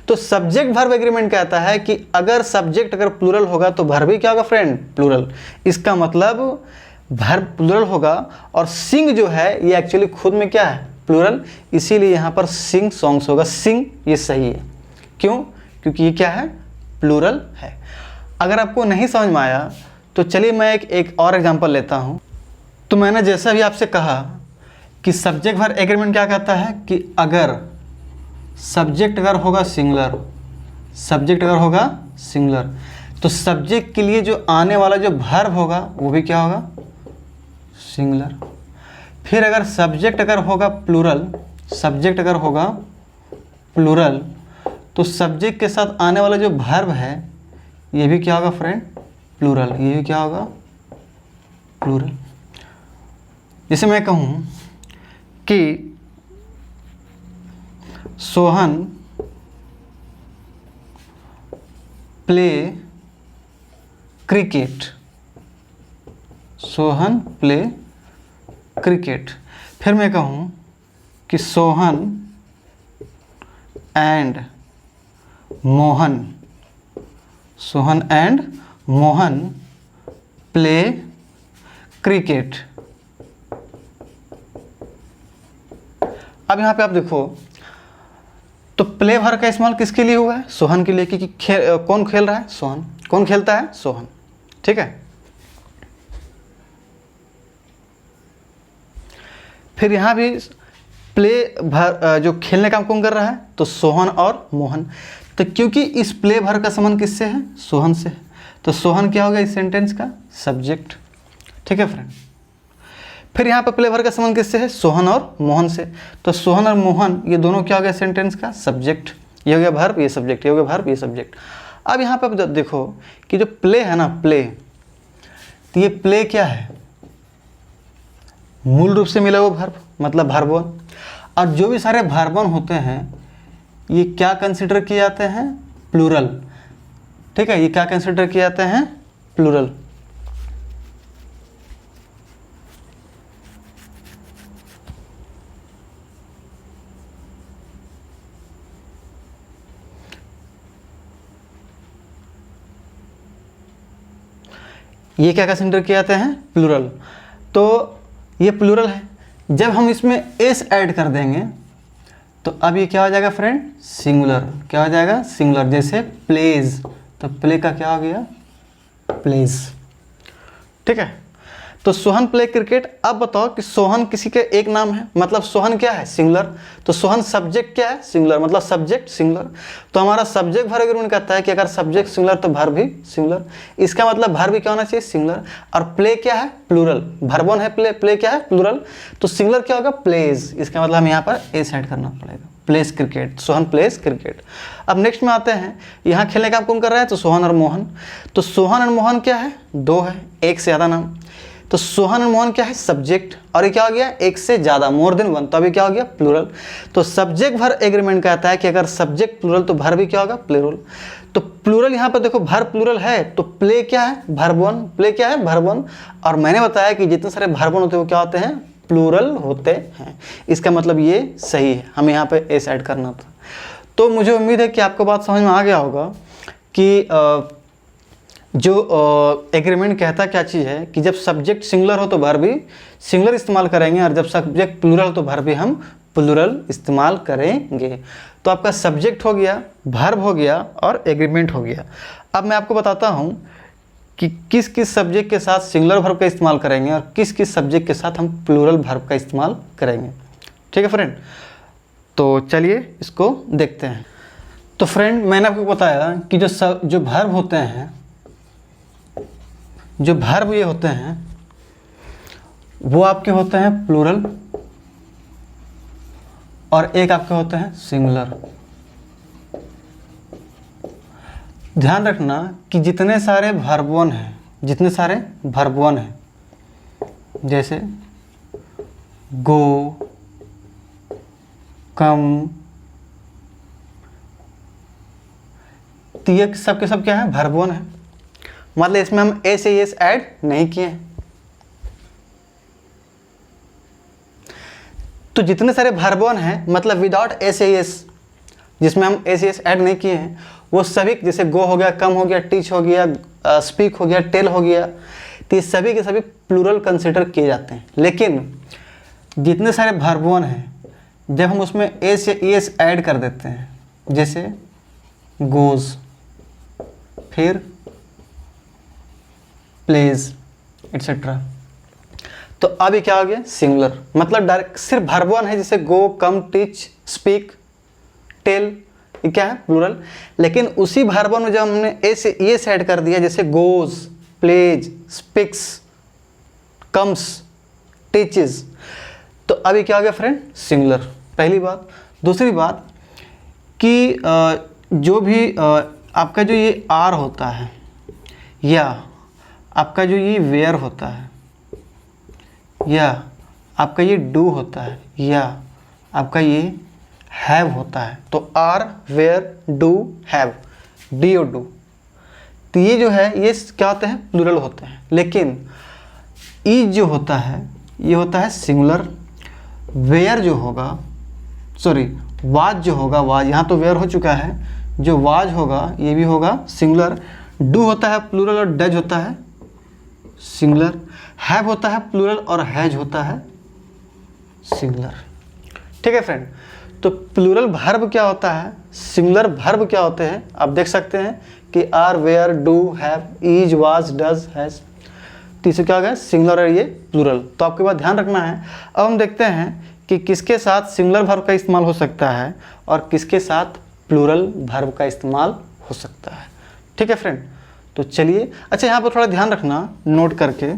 तो सब्जेक्ट वर्ब एग्रीमेंट कहता है कि अगर सब्जेक्ट अगर प्लूरल होगा तो वर्ब भी क्या होगा फ्रेंड, प्लूरल। इसका मतलब वर्ब प्लूरल होगा। और सिंग जो है ये एक्चुअली खुद में क्या है, प्लूरल, इसीलिए यहाँ पर सिंग सॉन्ग्स होगा। सिंग ये सही है, क्यों, क्योंकि ये क्या है, प्लूरल है। अगर आपको नहीं समझ में आया तो चलिए मैं एक और एग्जांपल लेता हूँ। तो मैंने जैसा भी आपसे कहा कि सब्जेक्ट वर्ब एग्रीमेंट क्या कहता है कि अगर सब्जेक्ट अगर होगा सिंगुलर, सब्जेक्ट अगर होगा सिंगुलर, तो सब्जेक्ट के लिए जो आने वाला जो वर्ब होगा वो भी क्या होगा, सिंगुलर। फिर अगर सब्जेक्ट अगर होगा प्लूरल, सब्जेक्ट अगर होगा प्लूरल, तो सब्जेक्ट के साथ आने वाला जो वर्ब है ये भी क्या होगा फ्रेंड, प्लूरल। ये भी क्या होगा, प्लूरल। जैसे मैं कहूँ कि Sohan play cricket, Sohan play cricket. फिर मैं कहूँ कि Sohan and Mohan, Sohan and Mohan play cricket. अब यहाँ पे आप देखो तो प्ले वर्ब का इस्तेमाल किसके लिए हुआ है, सोहन के लिए, क्योंकि कौन खेल रहा है, सोहन। कौन खेलता है, सोहन। ठीक है। फिर यहाँ भी प्ले जो खेलने का काम कौन कर रहा है, तो सोहन और मोहन। तो क्योंकि इस प्ले वर्ब का संबंध किससे है, सोहन से है, तो सोहन क्या होगा इस सेंटेंस का सब्जेक्ट। ठीक है फ्रेंड। फिर यहाँ पर प्ले वर्ब का संबंध किससे है, सोहन और मोहन से, तो सोहन और मोहन ये दोनों क्या हो गया सेंटेंस का सब्जेक्ट। ये हो गया वर्ब, ये सब्जेक्ट, ये हो गया वर्ब, ये सब्जेक्ट। अब यहाँ पर देखो कि जो प्ले है ना, प्ले, तो ये प्ले क्या है, मूल रूप से मिला वो वर्ब, मतलब वर्ब वन। और जो भी सारे वर्ब वन होते हैं ये क्या कंसिडर किए जाते हैं, प्लूरल। ठीक है, ये क्या कंसिडर किए जाते हैं, प्लूरल। ये क्या कंसिडर किए जाते हैं, प्लूरल। तो ये प्लूरल है। जब हम इसमें एस ऐड कर देंगे तो अब ये क्या हो जाएगा फ्रेंड, सिंगुलर। क्या हो जाएगा, सिंगुलर। जैसे प्लेज, तो प्ले का क्या हो गया, प्लेज। ठीक है। तो सोहन प्ले क्रिकेट। अब बताओ कि सोहन किसी के एक नाम है, मतलब सोहन क्या है, सिंगुलर। तो सोहन सब्जेक्ट क्या है, सिंगुलर, मतलब सब्जेक्ट सिंगुलर। तो हमारा सब्जेक्ट वर्ब एग्रीमेंट कहता है कि अगर सब्जेक्ट सिंगुलर तो वर्ब भी सिंगुलर। इसका मतलब वर्ब भी क्या होना चाहिए, सिंगुलर। और प्ले क्या है, प्लूरल। वर्ब वन है प्ले, प्ले क्या है, प्लूरल। तो सिंगुलर क्या होगा, प्लेज। इसका मतलब हम यहाँ पर एस ऐड करना पड़ेगा, place cricket, Sohan place cricket. अब नेक्स्ट में आते हैं, यहाँ खेलने का काम कौन कर रहा है, तो सोहन और मोहन। तो सोहन और मोहन क्या है, दो है, एक से ज़्यादा नाम। तो सोहन और मोहन क्या है, सब्जेक्ट। और ये क्या हो गया, एक से ज़्यादा, मोर देन वन। तो अभी क्या हो गया, प्लूरल। तो सब्जेक्ट वर्ब एग्रीमेंट कहता है कि अगर सब्जेक्ट प्लूरल तो वर्ब भी क्या होगा, प्लूरल। तो प्लूरल यहाँ पर देखो वर्ब प्लूरल है, तो प्ले क्या है, वर्ब वन। प्ले क्या है, वर्ब वन। और मैंने बताया कि जितने सारे वर्ब वन होते हैं वो क्या होते हैं, प्लूरल होते हैं। इसका मतलब ये सही है, हमें यहाँ पे एस ऐड करना था। तो मुझे उम्मीद है कि आपको बात समझ में आ गया होगा कि जो एग्रीमेंट कहता क्या चीज़ है कि जब सब्जेक्ट सिंगुलर हो तो वर्ब भी सिंगुलर इस्तेमाल करेंगे, और जब सब्जेक्ट प्लूरल हो तो वर्ब भी हम प्लूरल इस्तेमाल करेंगे। तो आपका सब्जेक्ट हो गया, वर्ब हो गया और एग्रीमेंट हो गया। अब मैं आपको बताता हूँ कि किस किस सब्जेक्ट के साथ सिंगुलर वर्ब का इस्तेमाल करेंगे और किस किस सब्जेक्ट के साथ हम प्लूरल वर्ब का इस्तेमाल करेंगे। ठीक है फ्रेंड, तो चलिए इसको देखते हैं। तो फ्रेंड, मैंने आपको बताया कि जो वर्ब होते हैं, जो वर्ब ये होते हैं वो आपके होते हैं प्लूरल और एक आपके होते हैं सिंगुलर। ध्यान रखना कि जितने सारे वर्ब वन हैं, जितने सारे वर्ब वन हैं, जैसे गो, कम, तो ये सब के सब क्या है, वर्ब वन है। मतलब इसमें हम ए से एस ऐड नहीं किए हैं। तो जितने सारे वर्ब वन हैं, मतलब विदाउट ए से एस, जिसमें हम ए से एस ऐड नहीं किए हैं, वो सभी, जैसे गो हो गया, कम हो गया, टीच हो गया, स्पीक हो गया, टेल हो गया, तो ये सभी के सभी प्लूरल कंसिडर किए जाते हैं। लेकिन जितने सारे वर्ब वन हैं, जब हम उसमें ए से एस ऐड कर देते हैं, जैसे गोज, फिर प्लेज एटसेट्रा, तो अभी क्या हो गया, सिंगुलर। मतलब डायरेक्ट सिर्फ वर्ब वन है, जैसे गो, कम, टीच, स्पीक, टेल, ये क्या है, प्लूरल। लेकिन उसी वर्ब वन में जब हमने ए से एस ऐड कर दिया, जैसे goes, plays, speaks, comes, teaches, तो अभी क्या हो गया फ्रेंड, सिंगुलर। पहली बात। दूसरी बात कि जो भी आपका जो ये आर होता है, या आपका जो ये वेयर होता है, या आपका ये डू होता है, या आपका ये हैव होता है, तो are, were, do, have, D और डू, तो ये जो है ये क्या होते हैं, प्लूरल होते हैं। लेकिन इज जो होता है ये होता है सिंगुलर। वेयर जो होगा, सॉरी वाज जो होगा, वाज, यहाँ तो वेयर हो चुका है, जो वाज होगा ये भी होगा सिंगुलर। डू होता है प्लूरल और डज होता है सिंगुलर। हैव होता है प्लूरल और हैज होता है सिंगुलर। ठीक है फ्रेंड, तो प्लूरल वर्ब क्या होता है, सिंगुलर वर्ब क्या होते हैं, आप देख सकते हैं कि are, were, do, have, is, was, does, has, तीसरे क्या हो गया, सिंगुलर और ये प्लूरल। तो आपके पास ध्यान रखना है। अब हम देखते हैं कि किसके साथ सिंगुलर वर्ब का इस्तेमाल हो सकता है और किसके साथ प्लूरल वर्ब का इस्तेमाल हो सकता है। ठीक है फ्रेंड, तो चलिए। अच्छा, यहाँ पर थोड़ा ध्यान रखना नोट करके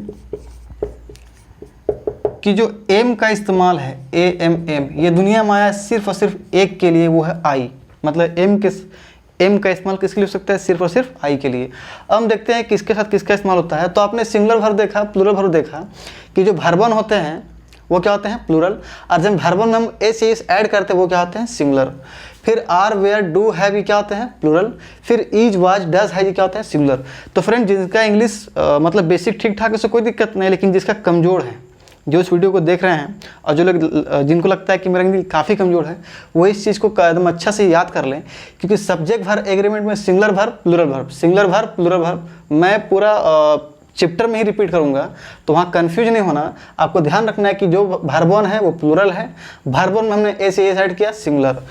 कि जो एम का इस्तेमाल है, ए एम एम, ये दुनिया में आया सिर्फ और सिर्फ एक के लिए, वो है आई। मतलब एम का इस्तेमाल किसके लिए हो सकता है, सिर्फ और सिर्फ आई के लिए। अब हम देखते हैं किसके साथ किसका इस्तेमाल होता है। तो आपने सिंगुलर वर्ब देखा, प्लूरल वर्ब देखा कि जो वर्ब वन होते हैं वो क्या होते हैं, प्लूरल, और जब वर्ब वन में हम ए से एस ऐड करते हैं वो क्या होते हैं, सिंगुलर। फिर आर, वेयर, डू, हैव ये क्या होते हैं, प्लूरल। फिर इज, वाज, डज, है ये क्या होते हैं, सिंगुलर। तो फ्रेंड, जिनका इंग्लिश मतलब बेसिक ठीक ठाक है, उससे कोई दिक्कत नहीं, लेकिन जिसका कमज़ोर है, जो इस वीडियो को देख रहे हैं और जो लोग जिनको लगता है कि मेरा इंग्लिश काफ़ी कमज़ोर है, वो इस चीज़ को एकदम अच्छा से याद कर लें। क्योंकि सब्जेक्ट वर्ब एग्रीमेंट में singular verb, plural verb, singular verb, plural verb, मैं पूरा चैप्टर में ही रिपीट करूंगा, तो वहाँ कंफ्यूज नहीं होना। आपको ध्यान रखना है कि जो वर्ब वन है वो प्लूरल है, वर्ब वन में हमने ए से एस ऐड किया, सिंगुलर।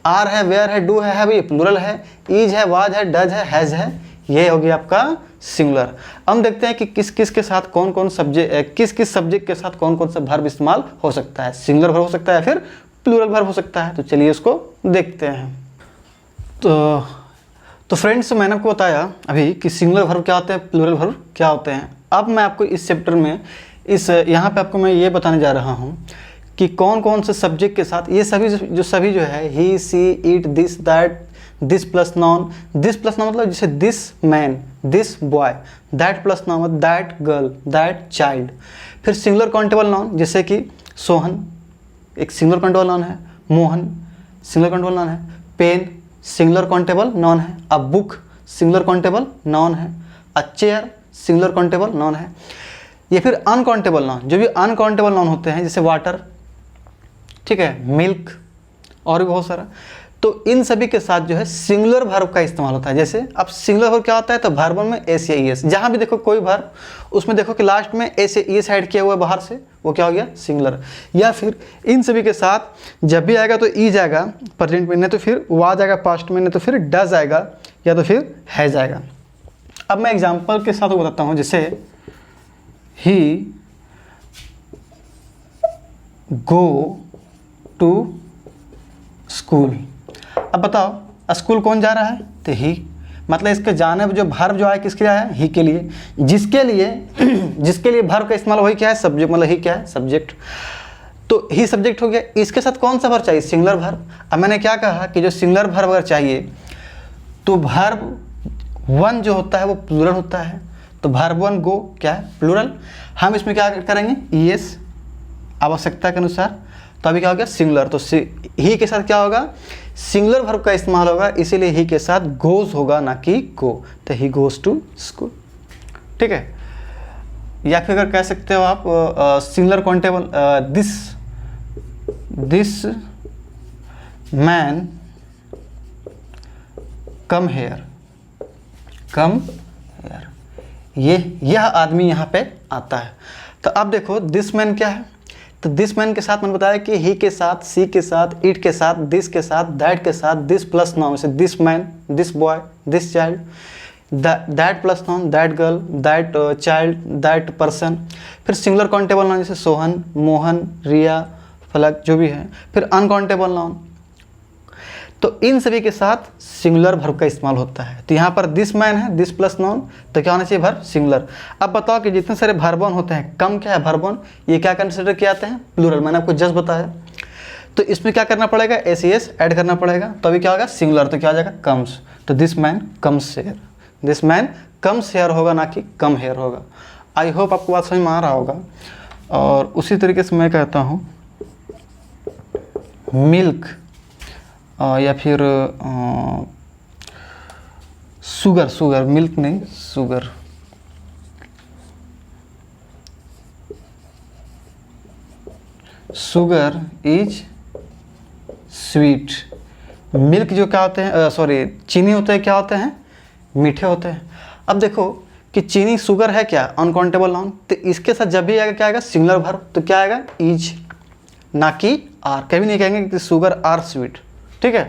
आर है, वेयर है, डू है, ये प्लूरल है। इज है, वाज है, डज है, हैज है, ये हो गया आपका सिंगुलर। हम देखते हैं कि किस किस के साथ कौन कौन सब्जेक्ट, किस किस सब्जेक्ट के साथ कौन कौन सा वर्ब इस्तेमाल हो सकता है। सिंगुलर वर्ब हो सकता है, फिर प्लूरल वर्ब हो सकता है। तो चलिए इसको देखते हैं। तो फ्रेंड्स, मैंने आपको बताया अभी कि सिंगुलर वर्ब क्या होते हैं, प्लूरल वर्ब क्या होते हैं। अब मैं आपको इस चैप्टर में यहाँ पे आपको मैं ये बताने जा रहा हूँ कि कौन कौन से सब्जेक्ट के साथ ये सभी जो है, he, she, it, this, that, this plus noun, this plus noun मतलब जैसे this man, this boy, that plus noun मतलब दैट गर्ल, दैट चाइल्ड। फिर सिंगुलर काउंटेबल नाउन जैसे कि सोहन एक सिंगुलर काउंटेबल नाउन है, मोहन सिंगुलर काउंटेबल नाउन है, pen singular countable noun है, a book singular countable noun है, a chair singular countable noun है। ये फिर अनकाउंटेबल नाउन, जो भी अनकाउंटेबल नाउन होते हैं जैसे वाटर, ठीक है, मिल्क और भी बहुत सारा, तो इन सभी के साथ जो है सिंगुलर वर्ब का इस्तेमाल होता है। जैसे अब सिंगुलर वर्ब क्या होता है, तो वर्ब में एस या ईएस, जहाँ भी देखो कोई वर्ब उसमें देखो कि लास्ट में एस या ईएस ऐड किया हुआ है बाहर से, वो क्या हो गया, सिंगुलर। या फिर इन सभी के साथ जब भी आएगा तो ईज आएगा प्रेजेंट में, नहीं तो फिर वाज आएगा पास्ट में, नहीं तो फिर डज आएगा, या तो फिर हैज आएगा। अब मैं एग्जांपल के साथ बताता हूँ, जैसे ही गो टू स्कूल। अब बताओ स्कूल कौन जा रहा है, तो ही, मतलब इसके जाने जो वर्ब जो आया किसके लिए आया, ही के लिए, जिसके लिए वर्ब का इस्तेमाल वही क्या है, सब्जेक्ट, मतलब ही क्या है, सब्जेक्ट। तो ही सब्जेक्ट हो गया। इसके साथ कौन सा वर्ब चाहिए, सिंगुलर वर्ब। अब मैंने क्या कहा कि जो सिंगुलर वर्ब अगर चाहिए तो वर्ब वन जो होता है वो प्लूरल होता है, तो वर्ब वन गो क्या है, प्लूरल। हम इसमें क्या करेंगे, ईएस आवश्यकता के अनुसार, तो अभी क्या हो गया, सिंगुलर। तो ही के साथ क्या होगा, सिंगुलर वर्ब का इस्तेमाल होगा, इसीलिए ही के साथ गोज होगा ना कि गो, तो ही गोज टू स्कूल। ठीक है। या फिर अगर कह सकते हो आप singular countable, this man come here, यह आदमी यहाँ पे आता है। तो अब देखो दिस मैन क्या है, तो दिस मैन के साथ मैंने बताया कि ही के साथ, सी के साथ, इट के साथ, दिस के साथ, दैट के साथ, दिस प्लस नाउन से this man, this boy, this child, that plus noun, that girl, that child, that person. फिर सिंगुलर काउंटेबल नाउन जैसे सोहन, मोहन, रिया, फलक, जो भी है। फिर अनकाउंटेबल नाउन, तो इन सभी के साथ सिंगुलर वर्ब का इस्तेमाल होता है। तो यहाँ पर दिस मैन है, दिस प्लस नाउन, तो क्या होना चाहिए, वर्ब सिंगुलर। अब बताओ कि जितने सारे वर्ब वन होते हैं, कम क्या है, वर्ब वन, ये क्या कंसिडर किए जाते हैं, प्लूरल। मैंने आपको जस्ट बताया। तो इसमें क्या करना पड़ेगा, एस ऐड करना पड़ेगा, तो अभी क्या होगा, सिंगुलर, तो क्या हो जाएगा, कम्स। तो this man comes here, this man comes here होगा, ना कि कम हेयर होगा। आई होप आपको बात समझ में आ रहा होगा। और उसी तरीके से मैं कहता हूँ मिल्क, या फिर शुगर, मिल्क नहीं, sugar. Sugar is sweet. Milk जो क्या होते हैं, सॉरी, चीनी होते हैं, क्या होते हैं, मीठे होते हैं। अब देखो कि चीनी शुगर है क्या, अनकाउंटेबल नाउन, तो इसके साथ जब भी आएगा क्या आएगा, सिंगुलर वर्ब, तो क्या आएगा, इज, ना कि आर। कभी नहीं कहेंगे कि शुगर आर स्वीट। ठीक है,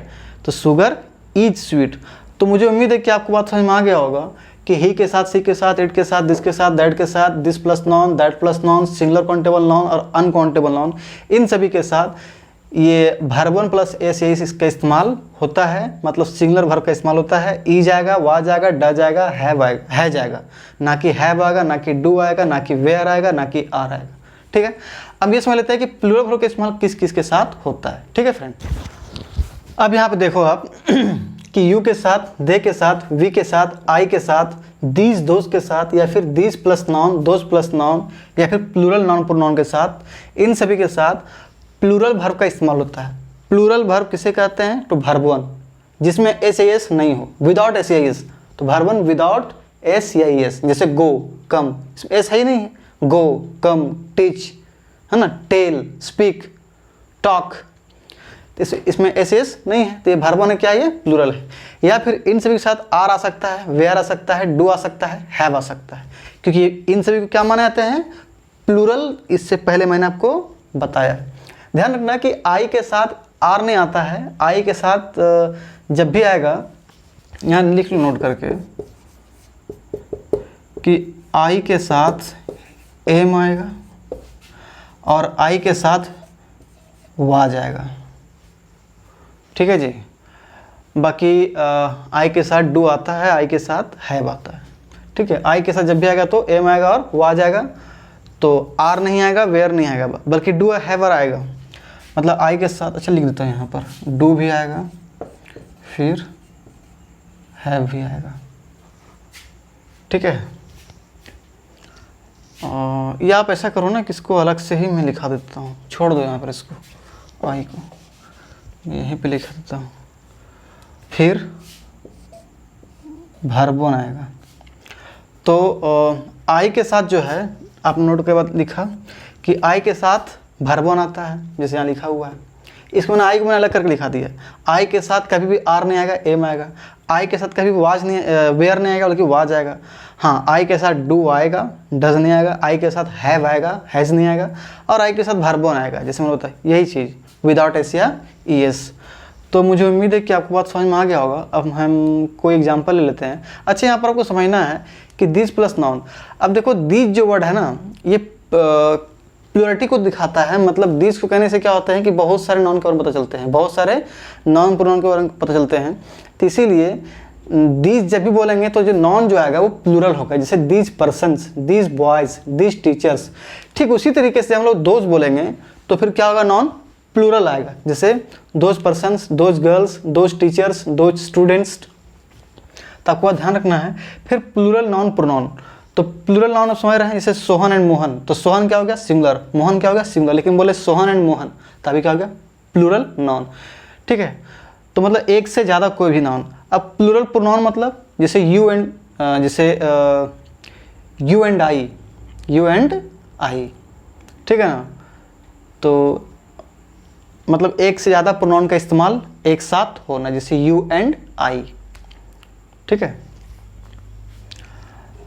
तो शुगर इज स्वीट। तो मुझे उम्मीद है कि आपको बात समझ में आ गया होगा कि ही के साथ, सी के साथ, इट के साथ, दिस के साथ, दैट के साथ, this plus noun, that plus noun, singular countable noun और अनकाउंटेबल नाउन, इन सभी के साथ ये वर्ब वन प्लस एस इसका इस्तेमाल होता है, मतलब सिंगुलर वर्ब का इस्तेमाल होता है। ई जाएगा, वा जाएगा, ड जाएगा, है जाएगा, ना कि हैव आएगा, ना कि डू आएगा, ना कि वेयर आएगा, ना कि आर आएगा। ठीक है। अब ये समझ लेते हैं कि प्लूरल वर्ब का इस्तेमाल किस किस के साथ होता है। ठीक है फ्रेंड। अब यहाँ पे देखो आप कि यू के साथ, दे के साथ, वी के साथ, आई के साथ, दीज दोस्त के साथ, या फिर these plus noun, those plus noun, या फिर प्लूरल नाउन प्रोनाउन के साथ, इन सभी के साथ प्लूरल वर्ब का इस्तेमाल होता है। प्लूरल वर्ब किसे कहते हैं, तो वर्ब वन जिसमें एस नहीं हो, विदाउट एस, तो वर्ब वन विदाउट एस, जैसे गो, कम, इसमें एस है ही नहीं है, गो, कम, टीच, है ना, टेल, स्पीक, टॉक, इसमें एस नहीं है, तो ये वर्ब वन है, क्या ये प्लूरल है। या फिर इन सभी के साथ आर आ सकता है, वेयर आ सकता है, डू आ सकता है, हैव आ सकता है, क्योंकि इन सभी को क्या माने जाते हैं, प्लूरल। इससे पहले मैंने आपको बताया। ध्यान रखना कि आई के साथ आर नहीं आता है, आई के साथ जब भी आएगा, यहाँ लिख लो नोट करके कि आई के साथ एम आएगा और आई के साथ वा जाएगा। ठीक है जी। बाकी आई के साथ डू आता है, आई के साथ हैव आता है। ठीक है, आई के साथ जब भी आएगा तो एम आएगा और वा जाएगा, तो आर नहीं आएगा, वेयर नहीं आएगा, बल्कि डू हैवर आएगा। मतलब आई के साथ, अच्छा लिख देता हूँ यहाँ पर, डू भी आएगा, फिर हैव भी आएगा। ठीक है। या आप ऐसा करो ना कि इसको अलग से ही मैं लिखा देता हूँ, छोड़ दो यहाँ पर इसको, आई को यहीं पे लिखा देता हूँ। फिर वर्ब वन आएगा, तो आई के साथ जो है, आप नोट के बाद लिखा कि आई के साथ वर्ब वन आता है, जैसे यहाँ लिखा हुआ है। इसको मैंने आई को मैंने अलग करके लिखा दिया। आई के साथ कभी भी आर नहीं आएगा, एम आएगा। आई के साथ कभी भी वाज नहीं, वेयर नहीं आएगा, बल्कि वाज आएगा। हाँ, आई के साथ डू आएगा, डज नहीं आएगा। आई के साथ हैव आएगा, हैज़ नहीं आएगा। और आई के साथ वर्ब वन आएगा, जैसे मैंने बताया यही चीज़, विदाउट एस या ई एस। तो मुझे उम्मीद है कि आपको बात समझ में आ गया होगा। अब हम कोई एग्जांपल ले लेते हैं। अच्छा, यहाँ पर आपको समझना है कि दिस प्लस नाउन। अब देखो दिस जो वर्ड है ना, ये प्लूरलिटी को दिखाता है। मतलब दिस को कहने से क्या होता है कि बहुत सारे नाउन के बारे में पता चलते हैं, बहुत सारे नाउन प्रोनाउन के बारे में पता चलते हैं। तो इसीलिए दिस जब भी बोलेंगे तो जो नाउन जो आएगा वो प्लूरल होगा। जैसे this persons, this boys, this teachers. ठीक उसी तरीके से हम लोग दोज बोलेंगे तो फिर क्या होगा, नाउन प्लूरल आएगा। जैसे those persons, those girls, those teachers, those students. तो आपको ध्यान रखना है। फिर प्लूरल नाउन प्रोनाउन, तो प्लूरल नाउन आप समझ रहे हैं। जैसे सोहन एंड मोहन, तो सोहन क्या हो गया, सिंगुलर, मोहन क्या हो गया, सिंगुलर। लेकिन बोले सोहन एंड मोहन तभी क्या हो गया, प्लूरल नाउन। ठीक है, तो मतलब एक से ज़्यादा कोई भी नाउन। अब प्लूरल प्रोनाउन मतलब जैसे यू एंड, जैसे you and I, you and I. ठीक है ना, तो मतलब एक से ज़्यादा प्रोनाउन का इस्तेमाल एक साथ होना, जैसे यू एंड आई। ठीक है,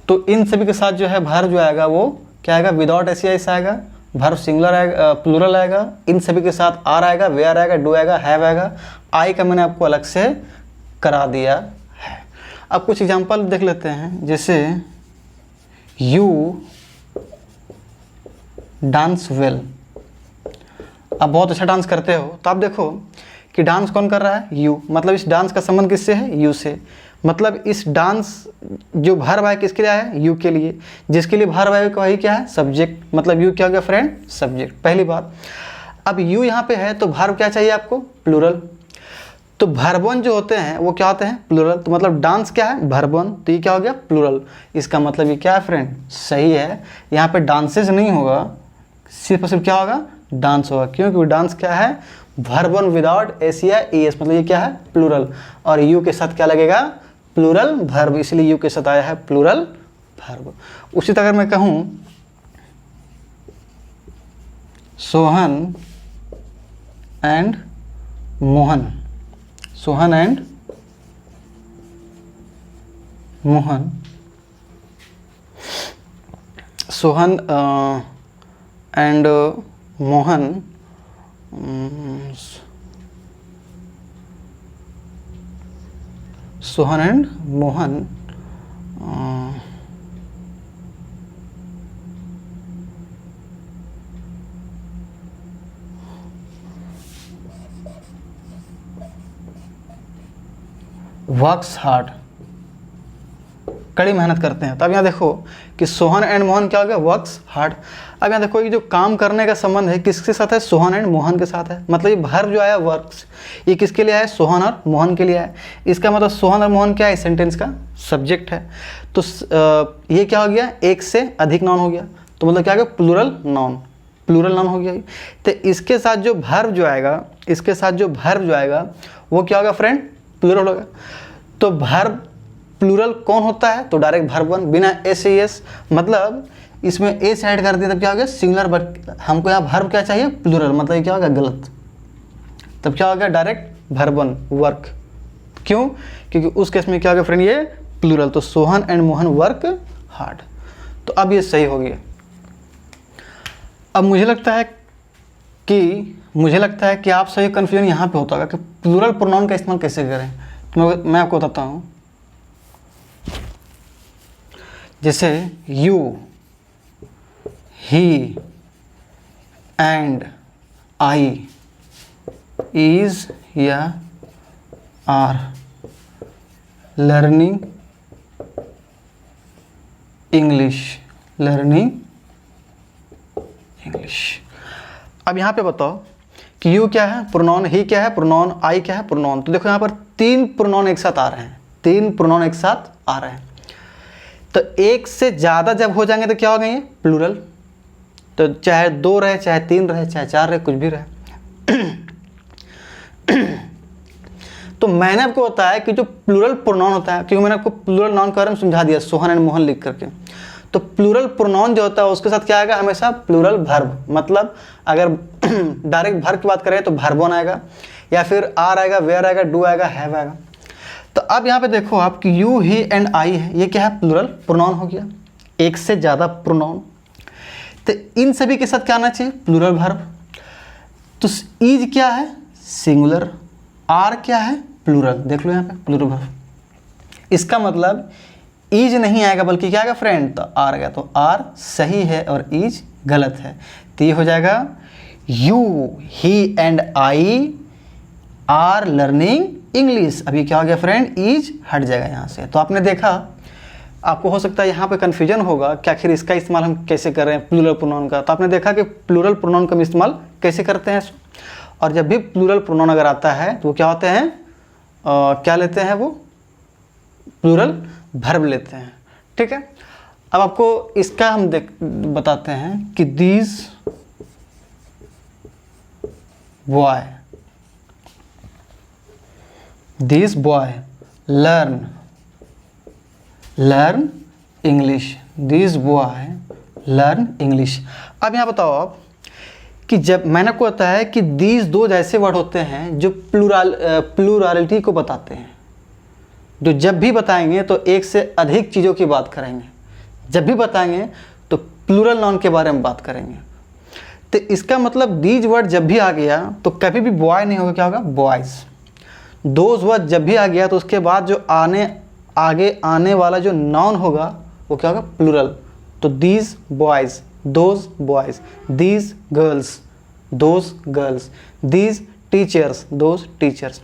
तो इन सभी के साथ जो है वर्ब जो आएगा वो क्या आएगा, विदाउट एस आएगा, वर्ब सिंगुलर आएगा, प्लूरल आएगा। इन सभी के साथ आर आएगा, वेयर आएगा, डू आएगा, हैव आएगा। आई का मैंने आपको अलग से करा दिया है। अब कुछ एग्जांपल देख लेते हैं। जैसे यू डांस वेल, आप बहुत अच्छा डांस करते हो। तो आप देखो कि डांस कौन कर रहा है, यू। मतलब इस डांस का संबंध किससे है, यू से। मतलब इस डांस जो वर्ब है किसके लिए है, यू के लिए। जिसके लिए वर्ब है वही क्या है, सब्जेक्ट। मतलब यू क्या हो गया फ्रेंड, सब्जेक्ट, पहली बात। अब यू यहाँ पे है तो वर्ब क्या चाहिए आपको, प्लूरल। तो वर्बन जो होते हैं वो क्या होते हैं, प्लूरल। तो मतलब डांस क्या है, वर्बन, तो ये क्या हो गया, प्लूरल। इसका मतलब ये क्या है फ्रेंड, सही है। यहाँ पे डांसेज नहीं होगा, सिर्फ और सिर्फ क्या होगा, डांस होगा। क्योंकि डांस क्या है, वर्बन विदाउट एस या एस, मतलब ये क्या है, प्लूरल। और यू के साथ क्या लगेगा, प्लूरल वर्ब, इसलिए यू के साथ आया है प्लूरल वर्ब। उसी तरह मैं कहूँ Sohan and Mohan, Sohan and Mohan, Sohan and Mohan, Sohan and Mohan works hard, कड़ी मेहनत करते हैं। तो अब यहाँ देखो कि सोहन एंड मोहन क्या हो गया, वर्क्स हार्ड। अब यहाँ देखो ये जो काम करने का संबंध है किसके साथ है, सोहन एंड मोहन के साथ है। मतलब ये वर्ब जो आया वर्क्स, ये किसके लिए आया, सोहन और मोहन के लिए आया। इसका मतलब सोहन और मोहन क्या है, सेंटेंस का सब्जेक्ट है। तो ये क्या हो गया, एक से अधिक नाउन हो गया। तो मतलब क्या हो गया, प्लूरल नाउन, प्लूरल नाउन हो गया। तो इसके साथ जो वर्ब जो आएगा, इसके साथ जो वर्ब जो आएगा वो क्या होगा फ्रेंड, प्लूरल होगा। तो वर्ब प्लूरल कौन होता है, तो डायरेक्ट वर्ब वन, बिना एस एस। मतलब इसमें एस ऐड कर दिया तब क्या हो गया, सिंगुलर। बट हमको यहाँ वर्ब क्या चाहिए, प्लूरल। मतलब ये क्या होगा, गलत। तब क्या हो गया, डायरेक्ट वर्ब वन, वर्क। क्यों, क्योंकि उस केस में क्या हो गया फ्रेंड, ये प्लूरल। तो Sohan and Mohan work hard. तो अब ये सही हो गया। अब मुझे लगता है कि आप सही कन्फ्यूजन यहाँ पे होता होगा कि प्लूरल प्रोनाउन का इस्तेमाल कैसे करें। तो मैं आपको बताता हूँ। जैसे you, he and I, is या are learning English, learning English. अब यहाँ पे बताओ कि यू क्या है, प्रोनाउन, ही क्या है, प्रोनाउन, आई क्या है, प्रोनाउन। तो देखो यहाँ पर तीन प्रोनाउन एक साथ आ रहे हैं, तीन प्रोनाउन एक साथ आ रहे हैं। तो एक से ज़्यादा जब हो जाएंगे तो क्या हो गए, ये प्लूरल। तो चाहे दो रहे, चाहे तीन रहे, चाहे चार रहे, कुछ भी रहे। तो मैंने आपको बताया कि जो प्लूरल प्रोनाउन होता है, क्योंकि मैंने आपको प्लूरल नाउन के बारे में समझा दिया सोहन एंड मोहन लिख करके। तो प्लूरल प्रोनाउन जो होता है उसके साथ क्या आएगा, हमेशा प्लूरल वर्ब। मतलब अगर डायरेक्ट वर्ब की बात करें तो वर्ब वन आएगा, या फिर आर आएगा, वेयर आएगा, डू आएगा, हैव आएगा। तो अब यहाँ पे देखो आप कि यू, ही एंड आई है, ये क्या है, प्लूरल प्रोनाउन हो गया, एक से ज़्यादा प्रोनाउन। तो इन सभी के साथ क्या आना चाहिए, प्लूरल वर्ब। तो इज क्या है, सिंगुलर, आर क्या है, प्लूरल, देख लो यहाँ पे प्लूरल वर्ब। इसका मतलब इज नहीं आएगा बल्कि क्या आएगा फ्रेंड, तो आर गया, तो आर सही है और इज गलत है। तो ये हो जाएगा you he and I R learning English. अभी क्या हो गया फ्रेंड, इज हट जाएगा यहाँ से। तो आपने देखा, आपको हो सकता है यहाँ पे कन्फ्यूजन होगा कि आखिर इसका इस्तेमाल हम कैसे कर रहे हैं प्लूरल प्रोनाउन का। तो आपने देखा कि प्लूरल प्रोनाउन का हम इस्तेमाल कैसे करते हैं, और जब भी प्लूरल प्रोनाउन अगर आता है तो वो क्या होते हैं, क्या लेते हैं, वो प्लूरल वर्ब लेते हैं। ठीक है, अब आपको इसका हम बताते हैं कि these boy learn English, this boy learn English. अब यहाँ बताओ आप कि जब मैंने को होता है कि दीज दो ऐसे वर्ड होते हैं जो प्लूरालिटी को बताते हैं, जो जब भी बताएंगे तो एक से अधिक चीज़ों की बात करेंगे, जब भी बताएंगे तो प्लूरल नाउन के बारे में बात करेंगे। तो इसका मतलब दीज वर्ड जब भी आ गया तो कभी भी बॉय नहीं होगा, क्या होगा, बॉयज़। दोज वर्ड जब भी आ गया तो उसके बाद जो आगे आने वाला जो नाउन होगा वो क्या होगा, प्लूरल। तो these boys, those boys, these girls, those girls, these teachers, those teachers.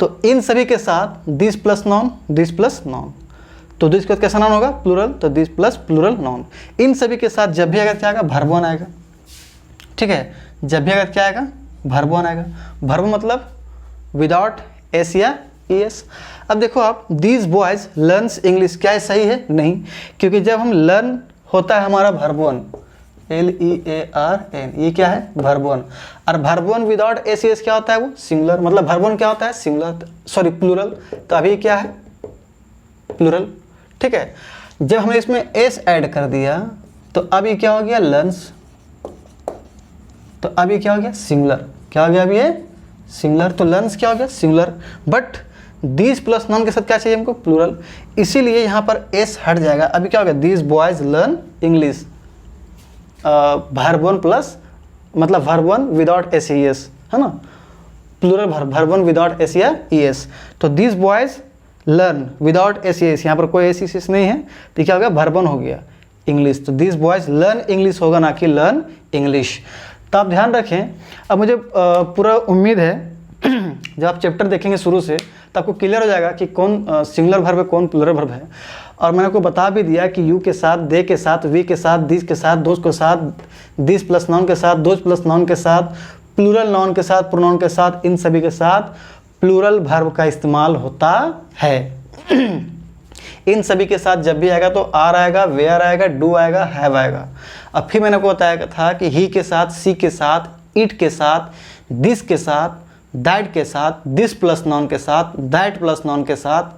तो इन सभी के साथ this plus noun, this plus noun, तो दिस के कैसा नाउन होगा, प्लूरल, तो दिस प्लस प्लूरल नाउन। इन सभी के साथ जब भी अगर क्या आएगा, वर्ब वन आएगा। ठीक है, जब भी अगर क्या आएगा, वर्ब वन आएगा। वर्ब मतलब विदाउट एस या एस। अब देखो आप, दीज बॉयज लर्न्स इंग्लिश, क्या है, सही है, नहीं, क्योंकि जब हम लर्न होता है हमारा वर्ब वन, LEARN, ये क्या है, वर्ब वन। और verb one without S S क्या होता है, वो सिंगुलर, मतलब वर्ब वन क्या होता है, सिंगुलर, सॉरी प्लूरल। तो अभी क्या है, प्लूरल। ठीक है, जब हमने इसमें एस ऐड कर दिया तो अभी क्या हो गया, लर्न्स, तो अभी क्या हो गया, सिंगुलर, क्या हो गया अभी ये, सिंगुलर। तो लर्न्स क्या हो गया, singular, but these plus noun के साथ क्या चाहिए हमको, प्लूरल, इसीलिए यहाँ पर एस हट जाएगा। अभी क्या हो गया, these boys learn English, verb one plus, मतलब verb one without S E S, है ना, plural verb one without S या ई एस। तो these boys learn without S E S, यहाँ पर कोई एस ई एस नहीं है, तो क्या हो गया, वर्ब वन हो गया इंग्लिश। तो दीज बॉयज लर्न इंग्लिश होगा, ना कि लर्न इंग्लिश। तो आप ध्यान रखें। अब मुझे पूरा उम्मीद है जब आप चैप्टर देखेंगे शुरू से तो आपको क्लियर हो जाएगा कि कौन सिंगुलर वर्ब है, कौन प्लूरल वर्ब है। और मैंने आपको बता भी दिया कि यू के साथ, दे के साथ, वी के साथ, दिस के साथ, दोज के साथ, दिस प्लस नाउन के साथ, दोज प्लस नाउन के साथ, प्लूरल नाउन के साथ, प्रोनाउन के साथ, इन सभी के साथ प्लूरल वर्ब का इस्तेमाल होता है। इन सभी के साथ जब भी आएगा तो आर आएगा, वेयर आएगा, डू आएगा, हैव आएगा। अब फिर मैंने को बताया था कि ही के साथ, सी के साथ, इट के साथ, दिस के साथ, दैट के साथ, दिस प्लस नाउन के साथ, दैट प्लस नाउन के साथ,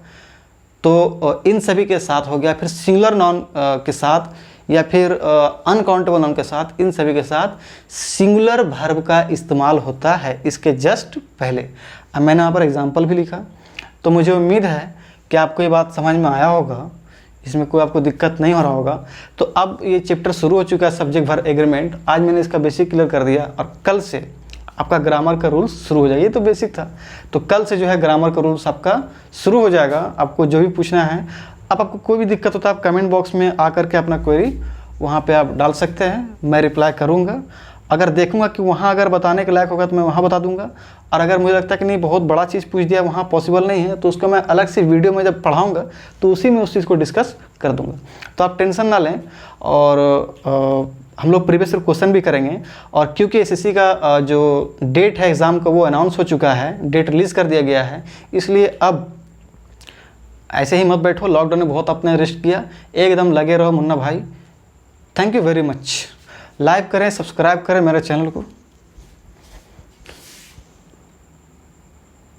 तो इन सभी के साथ हो गया। फिर सिंगुलर नाउन के साथ या फिर अनकाउंटेबल नाउन के साथ, इन सभी के साथ सिंगुलर वर्ब का इस्तेमाल होता है इसके जस्ट पहले। अब मैंने यहाँ पर एग्जाम्पल भी लिखा, तो मुझे उम्मीद है कि आपको ये बात समझ में आया होगा, इसमें कोई आपको दिक्कत नहीं हो रहा होगा। तो अब ये चैप्टर शुरू हो चुका है, सब्जेक्ट वर्ब एग्रीमेंट। आज मैंने इसका बेसिक क्लियर कर दिया और कल से आपका ग्रामर का रूल्स शुरू हो जाएगा। ये तो बेसिक था, तो कल से जो है ग्रामर का रूल्स आपका शुरू हो जाएगा। आपको जो भी पूछना है, अब आपको कोई भी दिक्कत होता है आप कमेंट बॉक्स में आकर के अपना क्वेरी वहाँ पे आप डाल सकते हैं, मैं रिप्लाई करूँगा। अगर देखूंगा कि वहाँ अगर बताने के लायक होगा तो मैं वहाँ बता दूंगा, और अगर मुझे लगता है कि नहीं बहुत बड़ा चीज़ पूछ दिया, वहाँ पॉसिबल नहीं है, तो उसको मैं अलग से वीडियो में जब पढ़ाऊँगा तो उसी में उस चीज़ को डिस्कस कर दूँगा। तो आप टेंशन ना लें, और हम लोग प्रीवियस क्वेश्चन भी करेंगे। और क्योंकि एसएससी का जो डेट है एग्ज़ाम का वो अनाउंस हो चुका है, डेट रिलीज़ कर दिया गया है, इसलिए अब ऐसे ही मत बैठो। लॉकडाउन में बहुत आपने रेस्ट किया, एकदम लगे रहो मुन्ना भाई। Thank you very much. Like करें, सब्सक्राइब करें मेरे चैनल को।